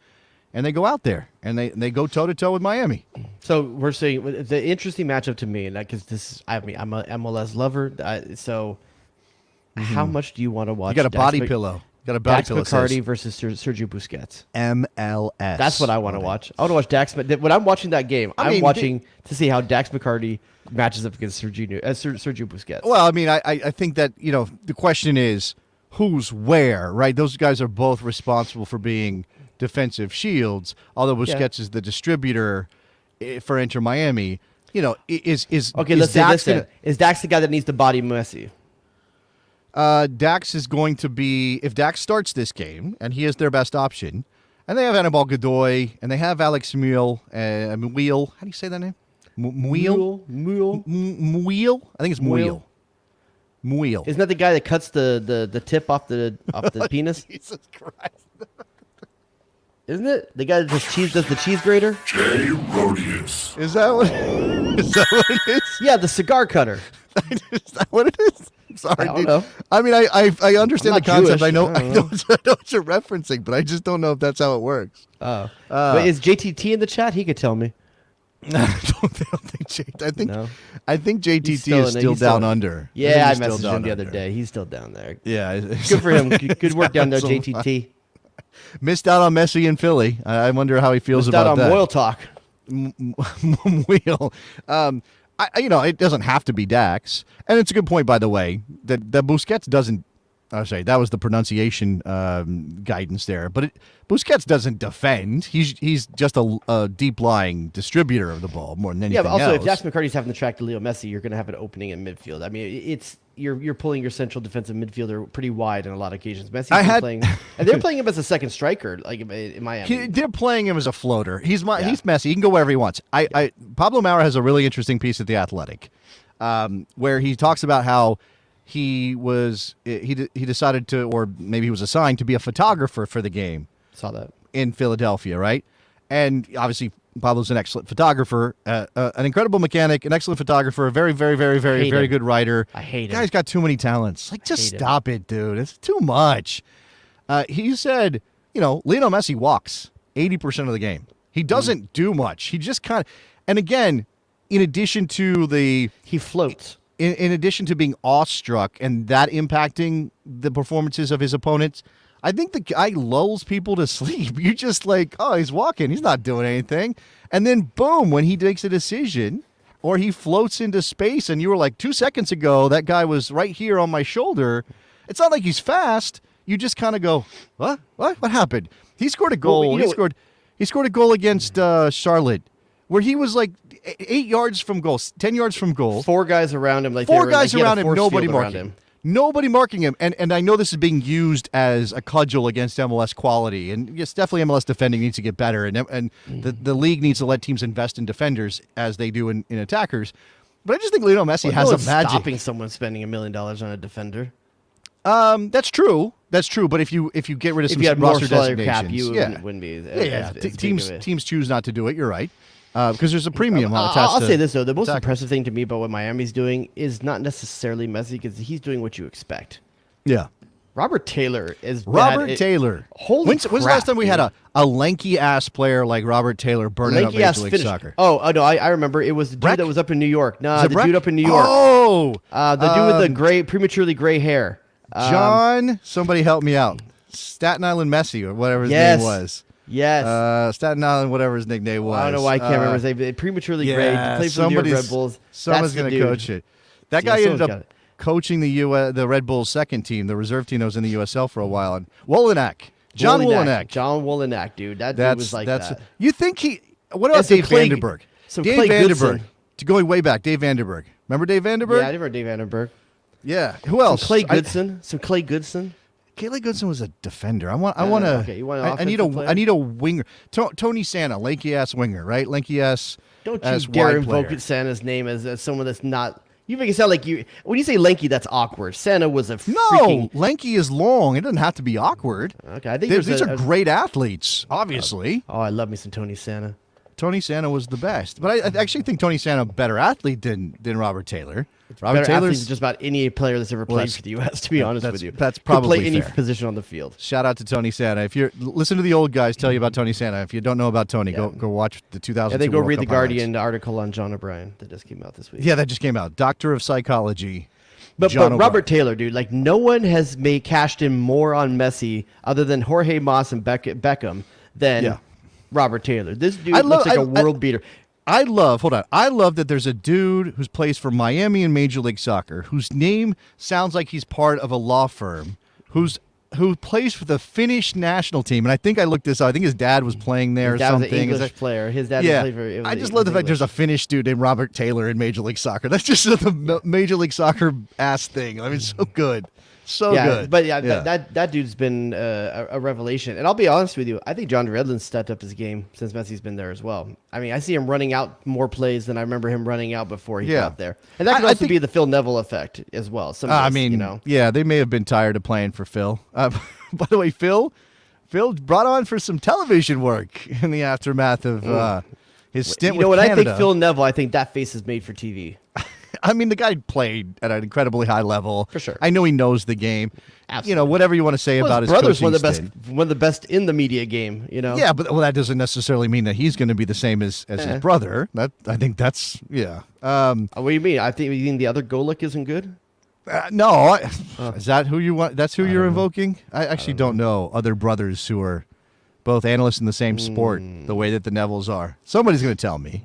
Speaker 3: and they go out there and they go toe to toe with Miami.
Speaker 4: So we're saying the interesting matchup to me, and because I'm a MLS lover. How much do you want to watch?
Speaker 3: You got a body pillow. Got a body pillow.
Speaker 4: Dax McCarty versus Sergio Busquets.
Speaker 3: MLS.
Speaker 4: That's what I want to watch. I want to watch Dax. When I'm watching that game, I'm watching to see how Dax McCarty matches up against Sergio Busquets.
Speaker 3: Well, I mean, I think that the question is who's where, right? Those guys are both responsible for being defensive shields. Although Busquets is the distributor for Inter Miami. Is Dax
Speaker 4: the guy that needs to body Messi?
Speaker 3: Dax is going to be, if Dax starts this game, and he is their best option, and they have Anibal Godoy, and they have Alex Muil, how do you say that name? Muil? I think it's Muil. Muil.
Speaker 4: Isn't that the guy that cuts the tip off the penis?
Speaker 3: Jesus Christ.
Speaker 4: Isn't it? The guy that does the cheese grater?
Speaker 5: Jay Rodius.
Speaker 3: Is that what it is?
Speaker 4: Yeah, the cigar cutter.
Speaker 3: Is that what it is? Sorry,
Speaker 4: I don't
Speaker 3: dude.
Speaker 4: know.
Speaker 3: I mean, I understand the concept.
Speaker 4: Jewish.
Speaker 3: I know what you're referencing, but I just don't know if that's how it works.
Speaker 4: But is JTT in the chat? He could tell me.
Speaker 3: I don't think JTT.
Speaker 4: No.
Speaker 3: I think JTT is still down under.
Speaker 4: Yeah, I messaged him the other day. He's still down there.
Speaker 3: Yeah,
Speaker 4: good for him. Good work down there, JTT.
Speaker 3: Missed out on Messi in Philly. I wonder how he feels about that.
Speaker 4: Missed out on Moyle talk.
Speaker 3: Wheel. It doesn't have to be Dax, and it's a good point, by the way, that Busquets doesn't sorry, that was the pronunciation guidance there. But Busquets doesn't defend. He's just a deep-lying distributor of the ball more than anything
Speaker 4: Yeah, but also
Speaker 3: else.
Speaker 4: if Dax McCarty's having to track to Leo Messi, you're going to have an opening in midfield. I mean, you're pulling your central defensive midfielder pretty wide on a lot of occasions. Messi's playing, and they're playing him as a second striker, like in Miami.
Speaker 3: They're playing him as a floater. He's Messi. He can go wherever he wants. Pablo Maurer has a really interesting piece at The Athletic, where he talks about how he decided to, or maybe he was assigned to be a photographer for the game.
Speaker 4: Saw that
Speaker 3: in Philadelphia, right? And obviously, Pablo's an excellent photographer, an incredible mechanic, an excellent photographer, a very, very, very, very, very good writer.
Speaker 4: I hate him.
Speaker 3: Guy's got too many talents. Like, just stop it, dude. It's too much. He said, Lionel Messi walks 80% of the game. He doesn't do much. He just kind of, and again, in addition to
Speaker 4: he floats.
Speaker 3: In addition to being awestruck and that impacting the performances of his opponents, I think the guy lulls people to sleep. You're just like, oh, he's walking. He's not doing anything. And then, boom, when he makes a decision or he floats into space and you were like 2 seconds ago, that guy was right here on my shoulder. It's not like he's fast. You just kind of go, what? What happened? He scored a goal. He scored a goal against Charlotte where he was like 8 yards from goal, 10 yards from goal.
Speaker 4: 4 guys around him.
Speaker 3: Nobody marking him. Nobody marking him. And I know this is being used as a cudgel against MLS quality. And yes, definitely MLS defending needs to get better. And the league needs to let teams invest in defenders as they do in attackers. But I just think Lionel Messi has a magic.
Speaker 4: Stopping someone spending $1 million on a defender.
Speaker 3: That's true. But if you get rid of some roster designations,
Speaker 4: wouldn't be.
Speaker 3: Teams choose not to do it. You're right. Because there's a premium attached.
Speaker 4: I'll say this though: the most impressive thing to me about what Miami's doing is not necessarily Messi, because he's doing what you expect.
Speaker 3: Yeah,
Speaker 4: Robert Taylor is
Speaker 3: Taylor.
Speaker 4: Holy
Speaker 3: when's the last time we had a lanky ass player like Robert Taylor burning up Major League Soccer?
Speaker 4: Oh no, I remember it was the dude that was up in New York. No, the dude up in New York.
Speaker 3: Oh,
Speaker 4: the dude with the prematurely gray hair.
Speaker 3: John, somebody help me out. Staten Island Messi or whatever his name was.
Speaker 4: Yes.
Speaker 3: Staten Island, whatever his nickname was.
Speaker 4: I don't know why I can't remember his name. Prematurely gray. Played for the New York Red Bulls.
Speaker 3: Someone's going to coach it. That guy ended up coaching the Red Bulls second team, the reserve team that was in the USL for a while. And John Wolyniec,
Speaker 4: dude. That dude was like that.
Speaker 3: You think what about Dave Vandenberg?
Speaker 4: Dave Vandenberg.
Speaker 3: Going way back, Dave Vandenberg. Remember Dave Vandenberg?
Speaker 4: Yeah, I remember Dave Vandenberg.
Speaker 3: Yeah. Who else?
Speaker 4: Clay Goodson.
Speaker 3: Clay Goodson was a defender. I need a winger. Tony Santa, lanky ass winger, right? Lanky ass.
Speaker 4: Don't you dare invoke Santa's name as someone that's not. You make it sound like you. When you say lanky, that's awkward. Santa was a freaking.
Speaker 3: No, lanky is long. It doesn't have to be awkward.
Speaker 4: Okay, I think
Speaker 3: these are great athletes. Obviously.
Speaker 4: I love me some Tony Santa.
Speaker 3: Tony Santa was the best, but I actually think Tony Santa a better athlete than Robert Taylor.
Speaker 4: Robert Taylor's just about any player that's ever played for the U.S. To be honest with you,
Speaker 3: that's probably
Speaker 4: could play any
Speaker 3: fair.
Speaker 4: position on the field.
Speaker 3: Shout out to Tony Santa. If you listen to the old guys tell you about Tony Santa, if you don't know about Tony, go watch the 2002.
Speaker 4: And then go
Speaker 3: World
Speaker 4: read
Speaker 3: Cup
Speaker 4: the Guardian article on John O'Brien that just came out this week.
Speaker 3: Yeah, that just came out. Doctor of Psychology.
Speaker 4: But Robert Taylor, dude, like no one has cashed in more on Messi other than Jorge Mas and Beckham than Robert Taylor. This dude looks like a world beater.
Speaker 3: I love that there's a dude who plays for Miami in Major League Soccer whose name sounds like he's part of a law firm who plays for the Finnish national team. And I think I looked this up. I think his dad was playing there or something.
Speaker 4: His dad was an English player. His dad played for
Speaker 3: I just love the fact there's a Finnish dude named Robert Taylor in Major League Soccer. That's just the Major League Soccer ass thing. I mean, so good. So good.
Speaker 4: But that dude's been a revelation. And I'll be honest with you, I think John Redland's stepped up his game since Messi's been there as well. I mean, I see him running out more plays than I remember him running out before he got there. And that could also be the Phil Neville effect as well.
Speaker 3: They may have been tired of playing for Phil. By the way, Phil brought on for some television work in the aftermath of his stint with Canada.
Speaker 4: I think Phil Neville, I think that face is made for TV.
Speaker 3: I mean, the guy played at an incredibly high level.
Speaker 4: For sure.
Speaker 3: I know he knows the game.
Speaker 4: Absolutely.
Speaker 3: Whatever you want to say about his
Speaker 4: brother's
Speaker 3: coaching
Speaker 4: one of the best in the media game,
Speaker 3: Yeah, but that doesn't necessarily mean that he's going to be the same as his brother. I think that's,
Speaker 4: what do you mean? You think the other Golic isn't good?
Speaker 3: No. Is that who you want? That's who you're invoking? I actually don't know other brothers who are both analysts in the same sport the way that the Nevilles are. Somebody's going to tell me.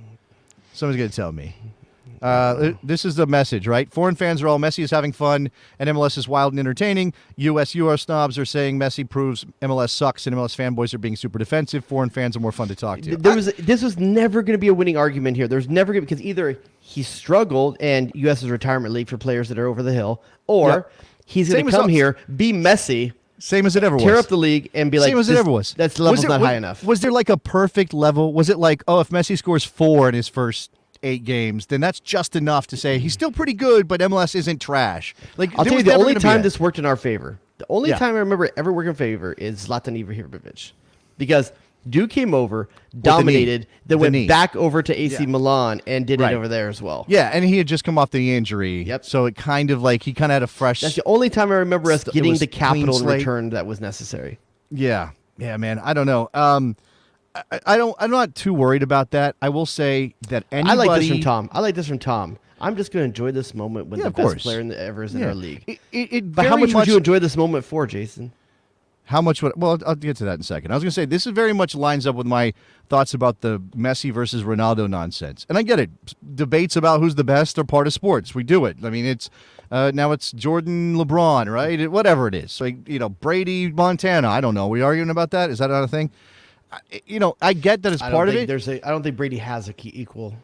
Speaker 3: This is the message, right? Foreign fans are all Messi is having fun and MLS is wild and entertaining. US Euro snobs are saying Messi proves MLS sucks and MLS fanboys are being super defensive. Foreign fans are more fun to talk to.
Speaker 4: This was never going to be a winning argument here. There's never going to, because either he struggled and US is retirement league for players that are over the hill, or he's going to come here, be Messi.
Speaker 3: Same as it ever was.
Speaker 4: Tear up the league and be like,
Speaker 3: same as it ever was.
Speaker 4: That's level's not high enough.
Speaker 3: Was there like a perfect level? Was it like, oh, if Messi scores 4 in his first 8 games, then that's just enough to say he's still pretty good, but MLS isn't trash. Like,
Speaker 4: I'll tell you, the only time this worked in our favor, the only time I remember it ever working in favor is Zlatan Ibrahimovic, because Duke came over, dominated, then went back over to AC Milan and did it over there as well.
Speaker 3: Yeah, and he had just come off the injury.
Speaker 4: Yep.
Speaker 3: So it kind of like he kind of had a fresh.
Speaker 4: That's the only time I remember us getting the capital in return that was necessary.
Speaker 3: Yeah, man. I don't know. I'm not too worried about that. I will say that anybody.
Speaker 4: I like this from Tom. I'm just going to enjoy this moment when the best player ever is in our league. But how much would you enjoy this moment for, Jason?
Speaker 3: How much would... Well, I'll get to that in a second. I was going to say, this is very much lines up with my thoughts about the Messi versus Ronaldo nonsense. And I get it. Debates about who's the best are part of sports. We do it. I mean, it's... now it's Jordan, LeBron, right? Whatever it is. So, Brady, Montana. I don't know. Are we arguing about that? Is that not a thing? I get that it's part of it.
Speaker 4: I don't think Brady has a key equal.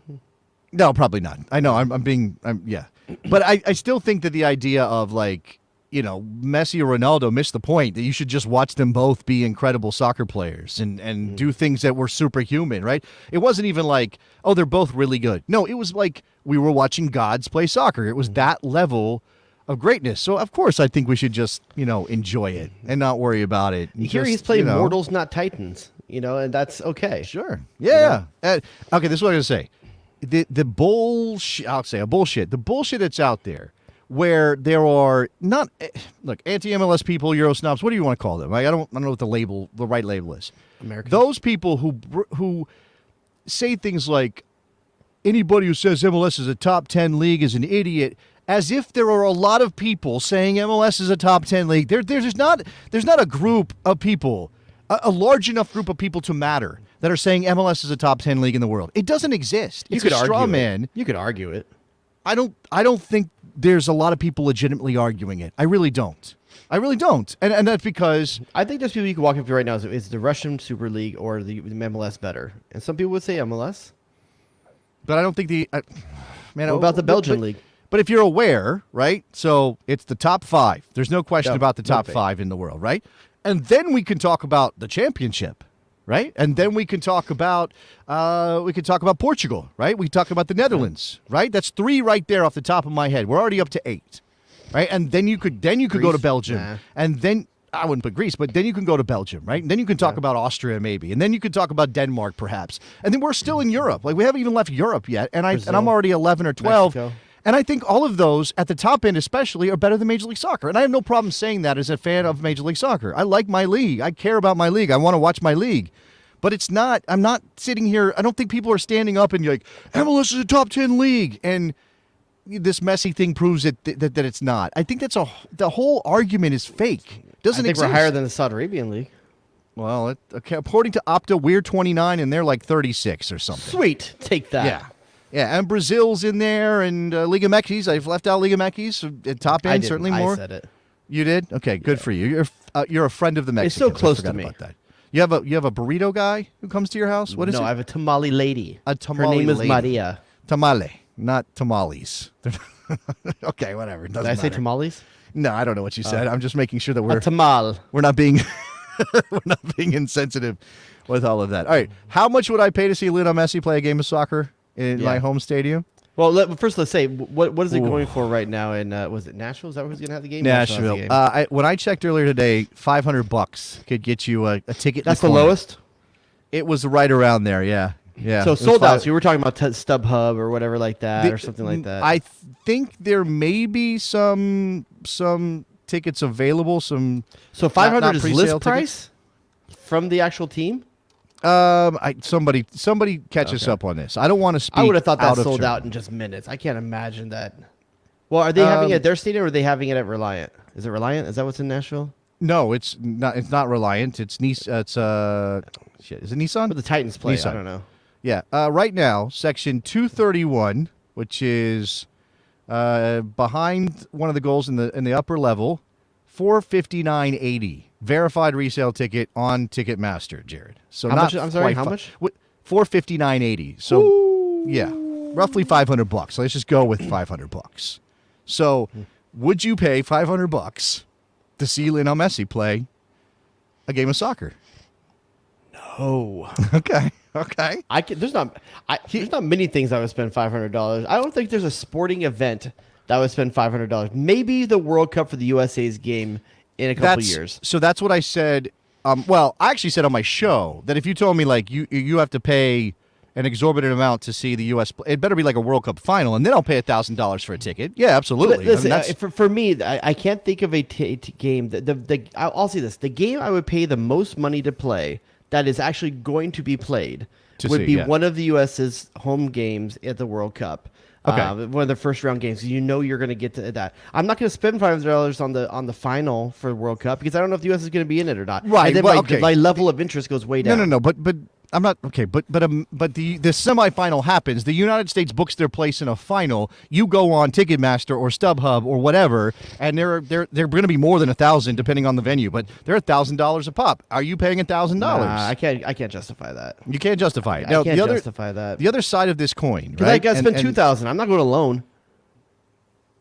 Speaker 3: No, probably not. I know. Yeah. But I still think that the idea of, Messi or Ronaldo missed the point that you should just watch them both be incredible soccer players and do things that were superhuman, right? It wasn't even like, oh, they're both really good. No, it was like we were watching gods play soccer. It was that level of greatness. So, of course, I think we should just, enjoy it and not worry about it.
Speaker 4: Here he's playing mortals, not titans, and that's okay.
Speaker 3: Sure. Yeah. Okay, this is what I'm going to say. The bullshit, I'll say a bullshit. The bullshit that's out there where there are not anti-MLS people, Euro snobs, what do you want to call them? I don't know what the right label is.
Speaker 4: American.
Speaker 3: Those people who say things like anybody who says MLS is a top 10 league is an idiot, as if there are a lot of people saying MLS is a top 10 league. There's not a group of people, a large enough group of people to matter that are saying MLS is a top 10 league in the world. It doesn't exist. It's a straw man.
Speaker 4: You could argue it.
Speaker 3: I don't think there's a lot of people legitimately arguing it. I really don't. And that's because...
Speaker 4: I think there's people you can walk up to right now. Is the Russian Super League or the MLS better? And some people would say MLS.
Speaker 3: But I don't think the...
Speaker 4: what about the Belgian League?
Speaker 3: But if you're aware, right? So it's the top 5. There's no question about the top 5 in the world, right? And then we can talk about the championship, right? And then we can talk about Portugal, right? We talk about the Netherlands, right? That's 3 right there off the top of my head. We're already up to 8, right? And then you could go to Belgium, and then I wouldn't put Greece, but then you can go to Belgium, right? And then you can talk about Austria maybe, and then you could talk about Denmark perhaps, and then we're still in Europe. Like we haven't even left Europe yet, and I'm already 11 or 12.
Speaker 4: Mexico.
Speaker 3: And I think all of those, at the top end especially, are better than Major League Soccer. And I have no problem saying that as a fan of Major League Soccer. I like my league. I care about my league. I want to watch my league. But it's not, I'm not sitting here, I don't think people are standing up and like, MLS is a top 10 league. And this Messi thing proves that it's not. I think the whole argument is fake. Doesn't exist.
Speaker 4: We're higher than the Saudi Arabian League.
Speaker 3: Well, according to Opta, we're 29 and they're like 36 or something.
Speaker 4: Sweet. Take that.
Speaker 3: Yeah, and Brazil's in there, and Liga MX. I've left out Liga MX. At top end, certainly more.
Speaker 4: I said it.
Speaker 3: You did? Okay, good for you. You're a friend of the Mexicans.
Speaker 4: It's so close to me.
Speaker 3: About that. You have a burrito guy who comes to your house? What is it?
Speaker 4: No, I have a tamale lady.
Speaker 3: A tamale lady.
Speaker 4: Her name is Maria.
Speaker 3: Tamale, not tamales. Okay, whatever.
Speaker 4: Did I say tamales?
Speaker 3: No, I don't know what you said. I'm just making sure that we're
Speaker 4: tamal.
Speaker 3: We're not being insensitive with all of that. All right, how much would I pay to see Lionel Messi play a game of soccer in my home stadium?
Speaker 4: Well, first let's say what is it going for right now? In was it Nashville? Is that who's going to have the game?
Speaker 3: Nashville. When I checked earlier today, $500 could get you a ticket.
Speaker 4: That's the lowest.
Speaker 3: It was right around there. Yeah.
Speaker 4: So sold out. So you were talking about StubHub or whatever like that, or something like that.
Speaker 3: I think there may be some tickets available. So
Speaker 4: $500 is list price from the actual team.
Speaker 3: Somebody catch us up on this. I don't want to speak.
Speaker 4: I would have thought that sold out in just minutes. I can't imagine that. Well, are they having it at their stadium or are they having it at Reliant? Is it Reliant? Is that what's in Nashville?
Speaker 3: No, it's not. It's not Reliant. It's Nissan. It's Is it Nissan?
Speaker 4: But the Titans play.
Speaker 3: Nissan.
Speaker 4: I don't know.
Speaker 3: Yeah. Right now, section 231 which is behind one of the goals in the upper level, $459.80 verified resale ticket on Ticketmaster, Jared. So
Speaker 4: How
Speaker 3: not
Speaker 4: much? I'm sorry.
Speaker 3: quite
Speaker 4: How much?
Speaker 3: $459.80. So yeah, roughly $500. So let's just go with $500. So would you pay $500 to see Lionel Messi play a game of soccer?
Speaker 4: No.
Speaker 3: Okay.
Speaker 4: There's not many things I would spend $500. I don't think there's a sporting event that would spend $500. Maybe the World Cup for the USA's game in a couple years.
Speaker 3: So that's what I said. Well, I actually said on my show that if you told me like you have to pay an exorbitant amount to see the U.S. It better be like a World Cup final, and then I'll pay $1,000 for a ticket. Yeah, absolutely.
Speaker 4: Listen, for me, I can't think of a game. I'll say this: the game I would pay the most money to play that is actually going to be played would be one of the U.S.'s home games at the World Cup.
Speaker 3: Okay.
Speaker 4: One of the first round games. You know you're going to get to that. I'm not going to spend $500 on the final for the World Cup because I don't know if the U.S. is going to be in it or not.
Speaker 3: Right.
Speaker 4: And then my level of interest goes way down.
Speaker 3: No. But I'm not okay. But the semifinal happens. The United States books their place in a final. You go on Ticketmaster or StubHub or whatever, and they're going to be more than 1,000 depending on the venue. But they're $1,000 a pop. Are you paying $1,000?
Speaker 4: Nah, I can't justify that.
Speaker 3: You can't justify it.
Speaker 4: I can't justify that.
Speaker 3: The other side of this coin,
Speaker 4: because
Speaker 3: right?
Speaker 4: I got to spend $2,000. I'm not going alone.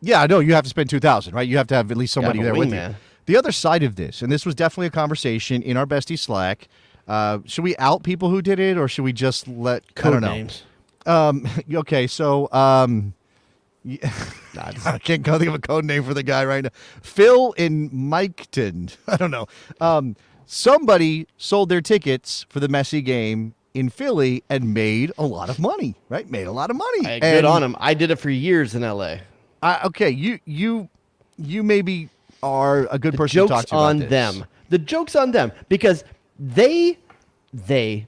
Speaker 3: Yeah, I know you have to spend $2,000, right? You have to have at least somebody there with you. The other side of this, and this was definitely a conversation in our bestie Slack. Should we out people who did it, or should we just let
Speaker 4: code names?
Speaker 3: Okay, so I can't think of a code name for the guy right now. Phil in Miketon. I don't know. Somebody sold their tickets for the Messi game in Philly and made a lot of money. Right, made a lot of money.
Speaker 4: Good on him. I did it for years in LA.
Speaker 3: Okay, you maybe are a good person to talk to about this.
Speaker 4: The joke's on them because they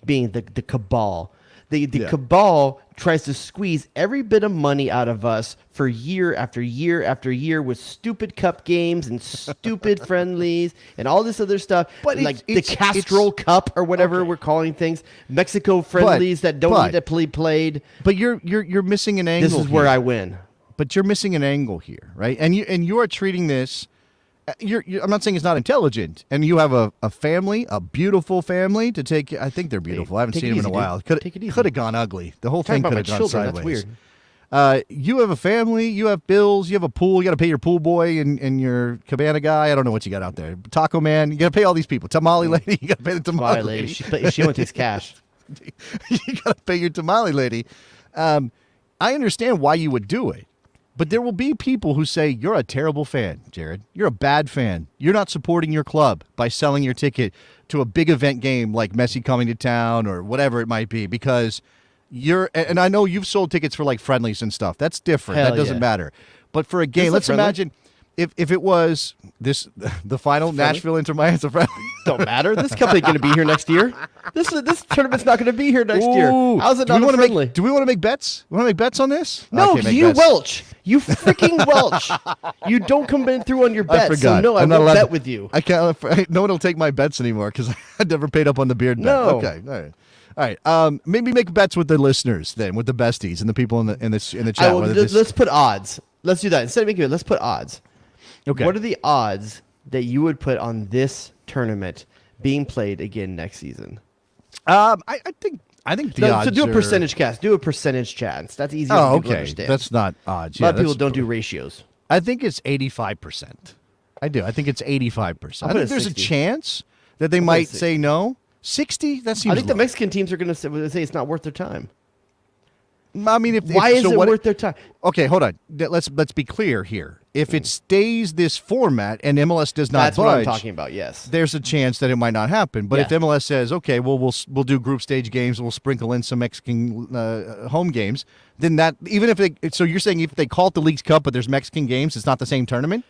Speaker 4: being the cabal, the cabal tries to squeeze every bit of money out of us for year after year after year with stupid cup games and stupid friendlies and all this other stuff. But like the Castrol Cup or whatever we're calling things, Mexico friendlies that don't need to be played.
Speaker 3: But you're missing an angle.
Speaker 4: This is where I win.
Speaker 3: But you're missing an angle here, right? And you are treating this. I'm not saying it's not intelligent, and you have a family, a beautiful family to take. I think they're beautiful. I haven't seen them in a while. Could have gone ugly. The whole thing could have gone sideways. That's weird. You have a family. You have bills. You have a pool. You got to pay your pool boy and your cabana guy. I don't know what you got out there. Taco man. You got to pay all these people. Tamale lady. You got to pay the tamale lady.
Speaker 4: She only takes cash.
Speaker 3: You got to pay your tamale lady. I understand why you would do it. But there will be people who say, you're a terrible fan, Jared. You're a bad fan. You're not supporting your club by selling your ticket to a big event game like Messi coming to town or whatever it might be because and I know you've sold tickets for like friendlies and stuff. That's different. That doesn't matter. But for a game, let's imagine if it was the final Nashville Inter Miami friendly.
Speaker 4: Don't matter. This company's going to be here next year. This tournament's not going to be here next year. How's it not friendly?
Speaker 3: Do we want to make bets? Want to make bets on this?
Speaker 4: No, you welch. You freaking welch. You don't come in through on your bets. So no, I won't bet with you.
Speaker 3: I can't. No one will take my bets anymore because I never paid up on the beard bet.
Speaker 4: No.
Speaker 3: Okay. All right. Maybe make bets with the listeners then, with the besties and the people in the chat.
Speaker 4: Let's put odds. Let's do that instead of making it. Let's put odds.
Speaker 3: Okay.
Speaker 4: What are the odds that you would put on this tournament being played again next season?
Speaker 3: I think the odds.
Speaker 4: So do a percentage cast. Do a percentage chance. That's easier for people to understand.
Speaker 3: That's not odds.
Speaker 4: A lot of people don't do ratios.
Speaker 3: I think it's 85%. I do. I think it's 85%. I think there's 60. A chance that they might say no. 60? That seems.
Speaker 4: I think
Speaker 3: low.
Speaker 4: the Mexican teams are going to say it's not worth their time.
Speaker 3: I mean,
Speaker 4: why is it worth their time?
Speaker 3: Okay, hold on. Let's be clear here. If it stays this format and MLS does not
Speaker 4: that's
Speaker 3: budge,
Speaker 4: what I'm talking about. Yes,
Speaker 3: there's a chance that it might not happen. But if MLS says, okay, well, we'll do group stage games, we'll sprinkle in some Mexican home games, then that even if they, so you're saying if they call it the Leagues Cup, but there's Mexican games, it's not the same tournament.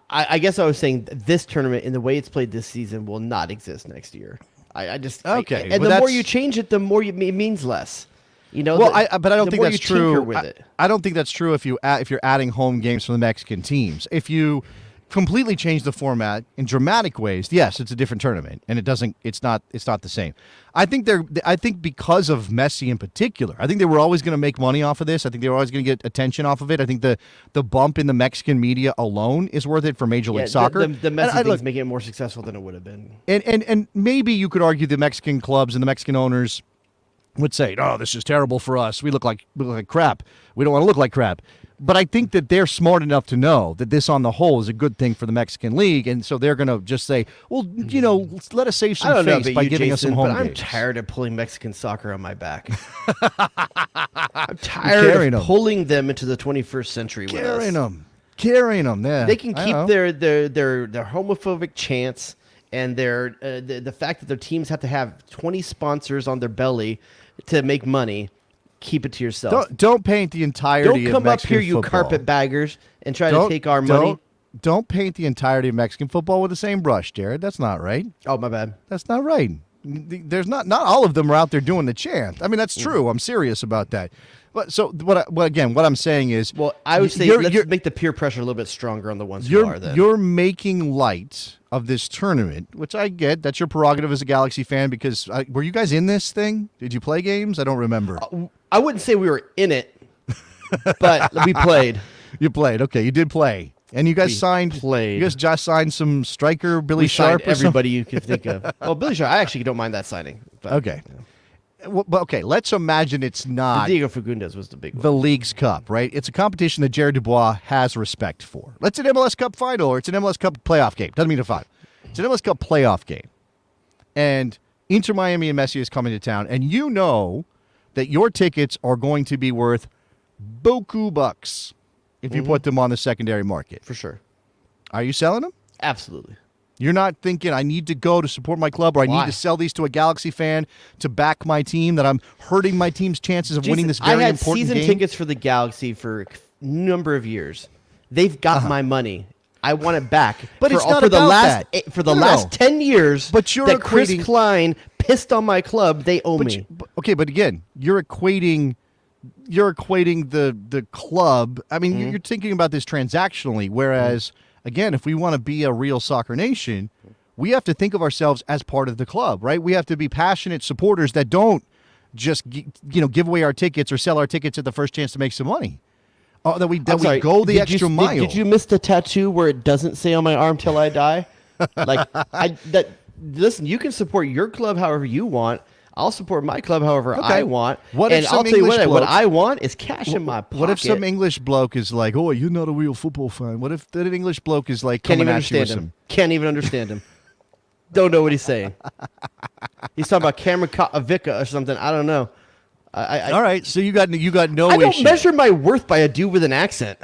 Speaker 4: I guess I was saying this tournament in the way it's played this season will not exist next year. And the more you change it, the more it means less. You know,
Speaker 3: well, but I don't think that's true.
Speaker 4: With it.
Speaker 3: I don't think that's true if you're adding home games from the Mexican teams. If you completely change the format in dramatic ways, yes, it's a different tournament, and it's not the same. I think because of Messi in particular, I think they were always going to make money off of this. I think they were always going to get attention off of it. I think the bump in the Mexican media alone is worth it for Major League Soccer.
Speaker 4: The Messi thing's making it more successful than it would have been.
Speaker 3: And maybe you could argue the Mexican clubs and the Mexican owners would say, "Oh, this is terrible for us. We look like crap. We don't want to look like crap." But I think that they're smart enough to know that this, on the whole, is a good thing for the Mexican League, and so they're going to just say, "Well, let us save some face by giving us some home games."
Speaker 4: I'm tired of pulling Mexican soccer on my back. I'm tired of pulling them into the 21st century with us.
Speaker 3: Carrying them. Yeah,
Speaker 4: they can keep their homophobic chants and their the fact that their teams have to have 20 sponsors on their belly to make money. Keep it to yourself.
Speaker 3: Don't paint the entirety of Mexican football.
Speaker 4: Don't come up here, you carpetbaggers, and try to take our money.
Speaker 3: Don't paint the entirety of Mexican football with the same brush, Jared. That's not right.
Speaker 4: Oh, my bad.
Speaker 3: That's not right. There's not all of them are out there doing the chant. I mean, that's true. I'm serious about that. But so what I'm saying is,
Speaker 4: well, I would say let's make the peer pressure a little bit stronger on the ones who are. Then
Speaker 3: you're making light of this tournament, which I get. That's your prerogative as a Galaxy fan. Because were you guys in this thing? Did you play games? I don't remember.
Speaker 4: I wouldn't say we were in it, but we played.
Speaker 3: You played. Okay, you did play. And you guys You guys just signed some striker, Billy Sharp.
Speaker 4: Everybody you could think of. Oh, Billy Sharp. I actually don't mind that signing. But,
Speaker 3: okay. Well, okay, let's imagine it's not
Speaker 4: Diego Fagundes was the big one.
Speaker 3: The League's Cup, right? It's a competition that Jared Dubois has respect for. Let's an MLS Cup final or it's an MLS Cup playoff game. Doesn't mean a final. It's an MLS Cup playoff game. And Inter Miami and Messi is coming to town, and you know that your tickets are going to be worth beaucoup bucks if you put them on the secondary market.
Speaker 4: For sure.
Speaker 3: Are you selling them?
Speaker 4: Absolutely.
Speaker 3: You're not thinking, I need to go to support my club, or I need to sell these to a Galaxy fan to back my team, that I'm hurting my team's chances of winning this very important game?
Speaker 4: I had season tickets for the Galaxy for a number of years. They've got my money. I want it back.
Speaker 3: But it's not about that.
Speaker 4: For the last 10 years
Speaker 3: but you're
Speaker 4: that Chris Klein pissed on my club, they owe me.
Speaker 3: But again, you're equating the club. I mean, you're thinking about this transactionally, whereas... Again, if we want to be a real soccer nation, we have to think of ourselves as part of the club, right? We have to be passionate supporters that don't just give away our tickets or sell our tickets at the first chance to make some money. That we go the extra mile.
Speaker 4: Did you miss the tattoo where it doesn't say on my arm "till I die"? Listen, you can support your club however you want. I'll support my club however I want. I'll tell you what I want is cash in my pocket.
Speaker 3: What if some English bloke is like, "Oh, you're not a real football fan"? What if that English bloke is like,
Speaker 4: Can't even understand him. Don't know what he's saying. He's talking about Cameron Vica or something. I don't know.
Speaker 3: All right, so you got no issue.
Speaker 4: I don't measure my worth by a dude with an accent.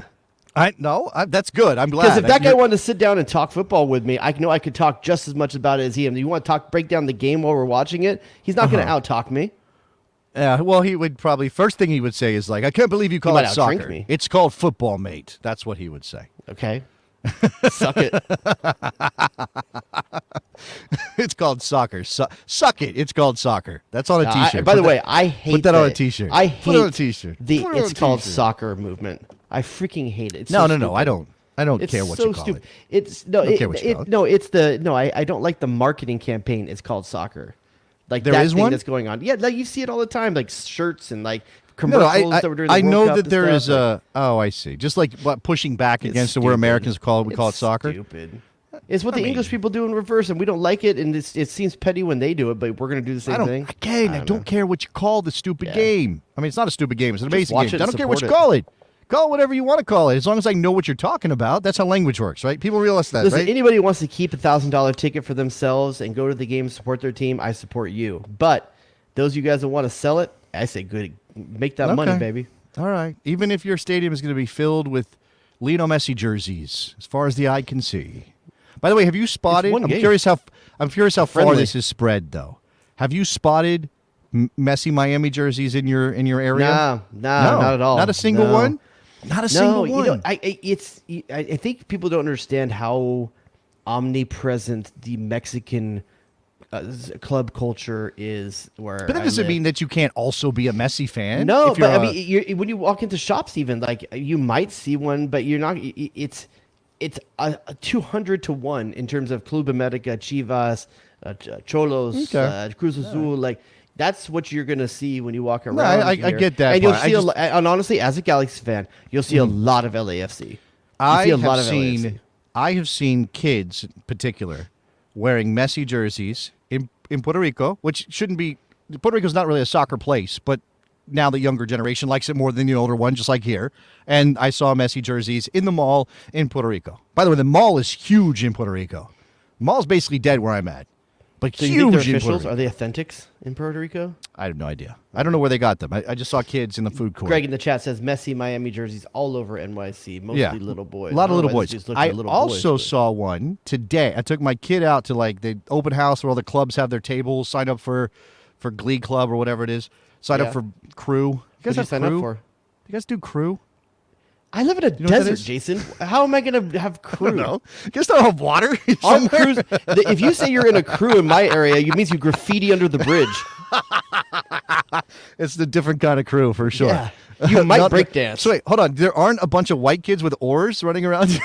Speaker 3: That's good. I'm glad.
Speaker 4: Because if that guy wanted to sit down and talk football with me, I know I could talk just as much about it as him. You want to break down the game while we're watching it? He's not going to out-talk me.
Speaker 3: Yeah, well, he would probably, first thing he would say is like, "I can't believe you call it soccer.
Speaker 4: Me.
Speaker 3: It's called football, mate." That's what he would say.
Speaker 4: Okay. Suck it.
Speaker 3: It's called soccer. Suck it. It's called soccer. That's on a T-shirt.
Speaker 4: By the way, I hate
Speaker 3: put that on a T-shirt.
Speaker 4: I hate
Speaker 3: put it on a T-shirt.
Speaker 4: It's called soccer movement. I freaking hate it. It's
Speaker 3: no. I don't care what you call
Speaker 4: stupid.
Speaker 3: it.
Speaker 4: I don't like the marketing campaign. It's called soccer. Like
Speaker 3: there
Speaker 4: that
Speaker 3: is
Speaker 4: thing
Speaker 3: one
Speaker 4: that's going on. Yeah, like you see it all the time, like shirts and like commercials that were during the
Speaker 3: I
Speaker 4: World
Speaker 3: know
Speaker 4: Cup
Speaker 3: that there is
Speaker 4: stuff.
Speaker 3: I see. Just like pushing back against where Americans call it soccer.
Speaker 4: Stupid. It's what the English people do in reverse, and we don't like it, and it seems petty when they do it, but we're going to do the same thing.
Speaker 3: Again, I don't care what you call the stupid game. I mean, it's not a stupid game. It's an amazing game. I don't care what you
Speaker 4: support
Speaker 3: call it. Call it whatever you want to call it, as long as I know what you're talking about. That's how language works, right? People realize that,
Speaker 4: Listen,
Speaker 3: right?
Speaker 4: Anybody who wants to keep a $1,000 ticket for themselves and go to the game and support their team, I support you. But those of you guys that want to sell it, I say good. Make that money, baby.
Speaker 3: All right. Even if your stadium is going to be filled with Lionel Messi jerseys, as far as the eye can see. By the way, have you spotted? I'm curious how far this is spread, though. Have you spotted Messi Miami jerseys in your area?
Speaker 4: No, not at all.
Speaker 3: Not a single one. Not a single one.
Speaker 4: I think people don't understand how omnipresent the Mexican club culture is. But
Speaker 3: that doesn't mean that you can't also be a Messi fan.
Speaker 4: No, but I mean, when you walk into shops, even like you might see one, but you're not. it's a 200-1 in terms of Club America, Chivas, Cholos, Cruz Azul. Like that's what you're gonna see when you walk around.
Speaker 3: No, I get that.
Speaker 4: And you'll see, and honestly, as a Galaxy fan, you'll see a lot of LAFC.
Speaker 3: I have seen kids in particular wearing Messi jerseys in Puerto Rico, which shouldn't be. Puerto Rico's not really a soccer place, but now the younger generation likes it more than the older one, just like here. And I saw Messi jerseys in the mall in Puerto Rico. By the way, the mall is huge in Puerto Rico. The mall's basically dead where I'm at. But
Speaker 4: so
Speaker 3: huge
Speaker 4: you think they're
Speaker 3: in Puerto
Speaker 4: officials?
Speaker 3: Rico.
Speaker 4: Are they authentics in Puerto Rico?
Speaker 3: I have no idea. I don't know where they got them. I just saw kids in the food court.
Speaker 4: Greg in the chat says Messi Miami jerseys all over NYC, mostly little boys.
Speaker 3: A lot of little boys. I
Speaker 4: Little
Speaker 3: also
Speaker 4: boys,
Speaker 3: saw one today. I took my kid out to like the open house where all the clubs have their tables. Sign up for Glee Club or whatever it is. Sign up for Crew. You guys have
Speaker 4: sign
Speaker 3: Crew?
Speaker 4: up for?
Speaker 3: You guys do Crew?
Speaker 4: I live in a
Speaker 3: know what that
Speaker 4: desert,
Speaker 3: is?
Speaker 4: Jason. How am I going to have crew?
Speaker 3: No. You guys don't have water?
Speaker 4: Our crews, if you say you're in a crew in my area, it means you graffiti under the bridge.
Speaker 3: It's the different kind of crew for sure.
Speaker 4: Yeah. You might break dance.
Speaker 3: So wait, hold on. There aren't a bunch of white kids with oars running around here?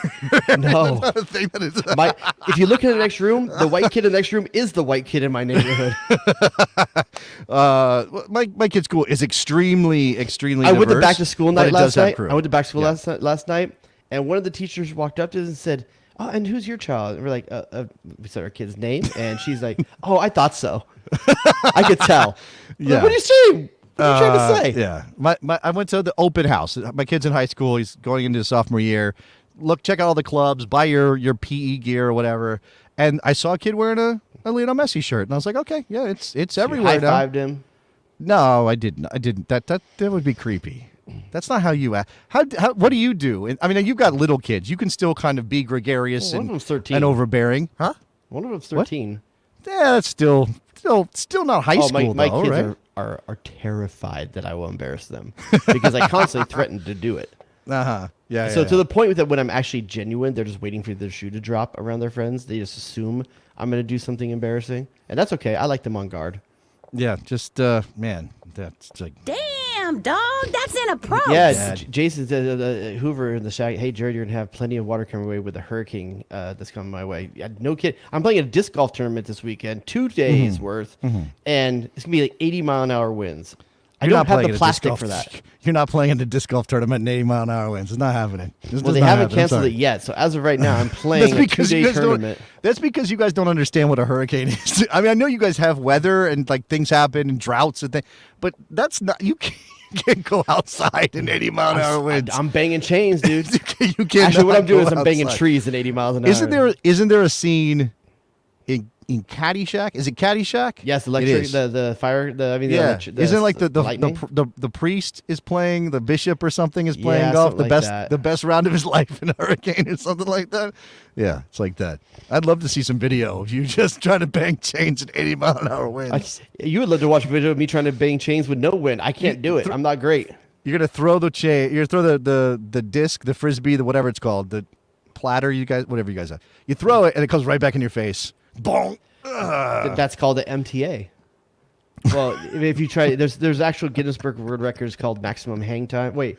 Speaker 4: No.
Speaker 3: That's not a thing that is.
Speaker 4: If you look in the next room, the white kid in the next room is the white kid in my neighborhood.
Speaker 3: My kid's school is extremely
Speaker 4: I went to
Speaker 3: diverse,
Speaker 4: back to school
Speaker 3: but
Speaker 4: night
Speaker 3: it
Speaker 4: last
Speaker 3: does have
Speaker 4: night.
Speaker 3: crew.
Speaker 4: I went to back to school last night, and one of the teachers walked up to us and said, "Oh, and who's your child?" And we're like, we said our kid's name, and she's like, "Oh, I thought so." I could tell.
Speaker 3: Yeah.
Speaker 4: Like, what are you saying? What are you trying to say?
Speaker 3: Yeah. I went to the open house. My kid's in high school. He's going into his sophomore year. Check out all the clubs, buy your PE gear or whatever. And I saw a kid wearing a Lionel Messi shirt. And I was like, okay, yeah, it's everywhere now.
Speaker 4: High-fived him.
Speaker 3: No, I didn't. That would be creepy. That's not how you act. How what do you do? And, I mean, you've got little kids. You can still kind of be gregarious
Speaker 4: One of them's 13.
Speaker 3: and overbearing. Huh?
Speaker 4: One of them's 13.
Speaker 3: Yeah, that's still not high school,
Speaker 4: my
Speaker 3: though,
Speaker 4: kids
Speaker 3: right?
Speaker 4: are terrified that I will embarrass them because I constantly threaten to do it.
Speaker 3: Uh-huh. Yeah.
Speaker 4: So to the point that when I'm actually genuine, they're just waiting for their shoe to drop around their friends. They just assume I'm going to do something embarrassing, and that's okay. I like them on guard.
Speaker 3: Yeah, just man, that's like
Speaker 6: Damn, dog, that's inappropriate.
Speaker 4: Yeah, Jason said Hoover in the shack. Hey, Jared, you're gonna have plenty of water coming away with a hurricane that's coming my way. Yeah, no kid. I'm playing a disc golf tournament this weekend, 2 days worth, and it's gonna be like 80-mile-an-hour winds. I don't have the plastic for that.
Speaker 3: You're not playing in the disc golf tournament in 80-mile-an-hour winds. It's not happening.
Speaker 4: Well, they haven't canceled it yet. So as of right now, I'm playing a 2-day tournament.
Speaker 3: That's because you guys don't understand what a hurricane is. I mean, I know you guys have weather and like things happen and droughts and things, but that's not you can't go outside in 80-mile-an-hour winds.
Speaker 4: I'm banging chains, dude.
Speaker 3: You can't.
Speaker 4: Actually, what I'm doing is I'm banging trees at 80 miles an hour.
Speaker 3: Isn't there a scene in Caddyshack? Is it Caddyshack?
Speaker 4: Yes, electric. The fire.
Speaker 3: Isn't it like
Speaker 4: lightning?
Speaker 3: the priest is playing, the bishop or something is playing
Speaker 4: Yeah,
Speaker 3: golf,
Speaker 4: something
Speaker 3: the
Speaker 4: like
Speaker 3: best
Speaker 4: that.
Speaker 3: the best round of his life in a hurricane or something like that. Yeah, it's like that. I'd love to see some video of you just trying to bang chains at 80-mile-an-hour winds.
Speaker 4: You would love to watch a video of me trying to bang chains with no wind. I can't do it. I'm not great.
Speaker 3: You're gonna throw the chain. You're gonna throw the disc, the frisbee, the whatever it's called, the platter. You guys, whatever you guys have. You throw it and it comes right back in your face. Boom.
Speaker 4: That's called the MTA. Well, if you try, there's actual Guinness Book of World Records called maximum hang time. Wait,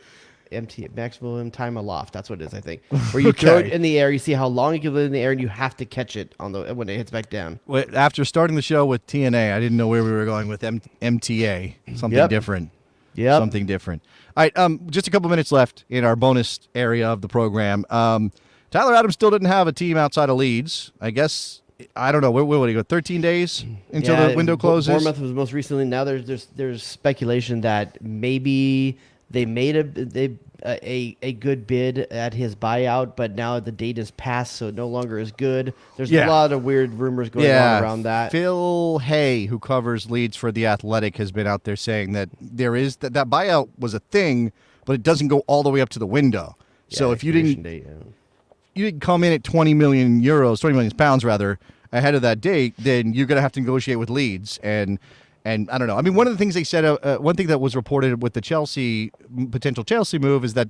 Speaker 4: MTA, maximum time aloft. That's what it is, I think. Where you throw it in the air, you see how long you can live in the air, and you have to catch it when it hits back down.
Speaker 3: Wait, after starting the show with TNA, I didn't know where we were going with MTA. Something different.
Speaker 4: Yeah,
Speaker 3: something different. All right, just a couple minutes left in our bonus area of the program. Tyler Adams still didn't have a team outside of Leeds. I guess. I don't know. Where would he go? 13 days until the window closes?
Speaker 4: Bournemouth was most recently. Now there's speculation that maybe they made a good bid at his buyout, but now the date is passed, so it no longer is good. There's a lot of weird rumors going on around that.
Speaker 3: Phil Hay, who covers Leeds for The Athletic, has been out there saying that there is that buyout was a thing, but it doesn't go all the way up to the window. So if you didn't come in at 20 million pounds rather, ahead of that date, then you're going to have to negotiate with Leeds. And I don't know. I mean, one of the things they said, one thing that was reported with the potential Chelsea move is that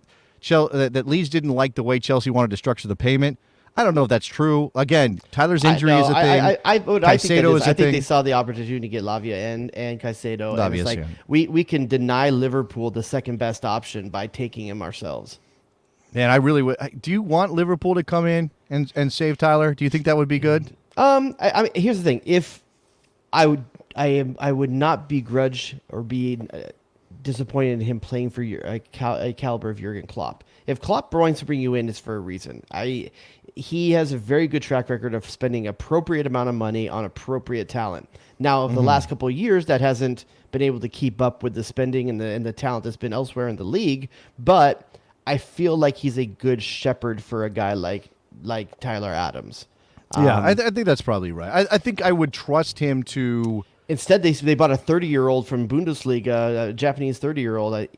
Speaker 3: that Leeds didn't like the way Chelsea wanted to structure the payment. I don't know if that's true. Again, Tyler's injury is a thing.
Speaker 4: I think they saw the opportunity to get Lavia and Caicedo. And it's like, we can deny Liverpool the second best option by taking him ourselves.
Speaker 3: Man, I really would. Do you want Liverpool to come in and save Tyler? Do you think that would be good?
Speaker 4: I mean, here's the thing: if I would not begrudge or be disappointed in him playing for a caliber of Jurgen Klopp. If Klopp wants to bring you in, it's for a reason. He has a very good track record of spending appropriate amount of money on appropriate talent. Now, of the last couple of years, that hasn't been able to keep up with the spending and the talent that's been elsewhere in the league. But I feel like he's a good shepherd for a guy like Tyler Adams.
Speaker 3: Yeah, I think that's probably right. I think I would trust him to.
Speaker 4: Instead, they bought a 30-year-old from Bundesliga, a Japanese 30-year-old, or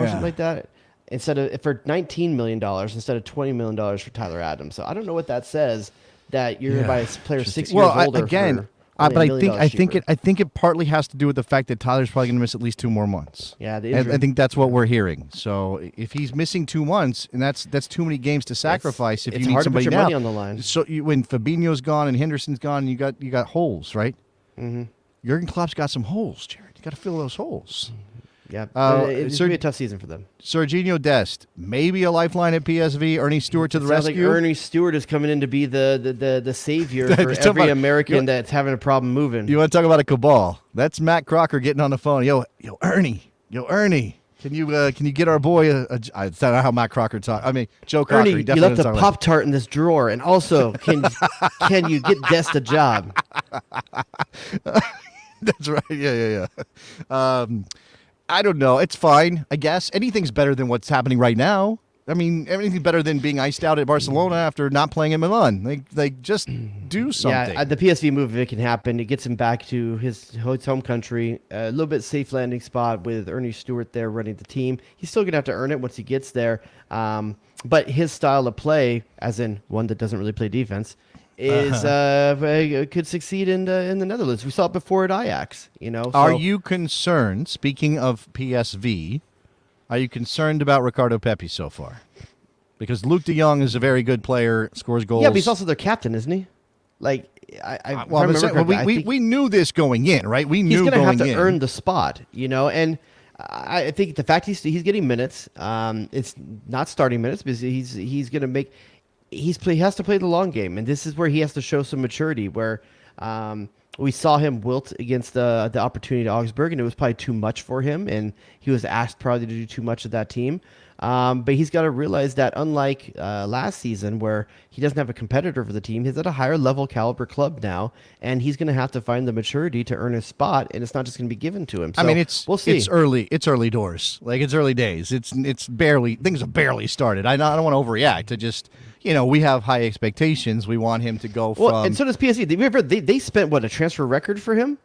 Speaker 4: something like that. For $19 million instead of $20 million for Tyler Adams. So I don't know what that says that you're going to buy a player 6 years older.
Speaker 3: Again, but I think it partly has to do with the fact that Tyler's probably going to miss at least 2 more months.
Speaker 4: Yeah,
Speaker 3: I think that's what we're hearing. So if he's missing 2 months, and that's too many games to sacrifice. If you need somebody
Speaker 4: to put your
Speaker 3: now,
Speaker 4: money on the line.
Speaker 3: So when Fabinho's gone and Henderson's gone, you got holes, right? Mm-hmm. Jurgen Klopp's got some holes, Jared. You got to fill those holes.
Speaker 4: Yeah, it's going to be a tough season for them.
Speaker 3: Serginho Dest, maybe a lifeline at PSV. Ernie Stewart to the rescue.
Speaker 4: Like Ernie Stewart is coming in to be the savior for every American that's having a problem moving.
Speaker 3: You want to talk about a cabal? That's Matt Crocker getting on the phone. Yo, Ernie. Can you get our boy I don't know how Matt Crocker talks. I mean, Joe Crocker.
Speaker 4: Ernie, you left a Pop-Tart in this drawer, and also can you get Dest a job?
Speaker 3: That's right. Yeah. I don't know. It's fine, I guess. Anything's better than what's happening right now. I mean, anything's better than being iced out at Barcelona after not playing in Milan. They just do something.
Speaker 4: Yeah, the PSV move, if it can happen, it gets him back to his home country. A little bit safe landing spot with Ernie Stewart there running the team. He's still going to have to earn it once he gets there. But his style of play, as in one that doesn't really play defense, could succeed in the Netherlands. We saw it before at Ajax.
Speaker 3: Are you concerned? Speaking of PSV, are you concerned about Ricardo Pepi so far? Because Luke De Jong is a very good player, scores goals.
Speaker 4: Yeah, but he's also their captain, isn't he? Like
Speaker 3: we knew this going in, right? We knew
Speaker 4: he's going to have to
Speaker 3: in.
Speaker 4: earn the spot, and I think the fact he's getting minutes, it's not starting minutes because he's going to make. He has to play the long game, and this is where he has to show some maturity. Where we saw him wilt against the opportunity to Augsburg, and it was probably too much for him, and he was asked probably to do too much of that team. But he's got to realize that unlike last season, where he doesn't have a competitor for the team, he's at a higher level caliber club now, and he's going to have to find the maturity to earn his spot, and it's not just going to be given to him. So, we'll see.
Speaker 3: It's early doors. Like, it's early days. It's barely, things have barely started. I don't want to overreact to just. We have high expectations. We want him to go from.
Speaker 4: Well, and so does PSV. They spent a transfer record for him.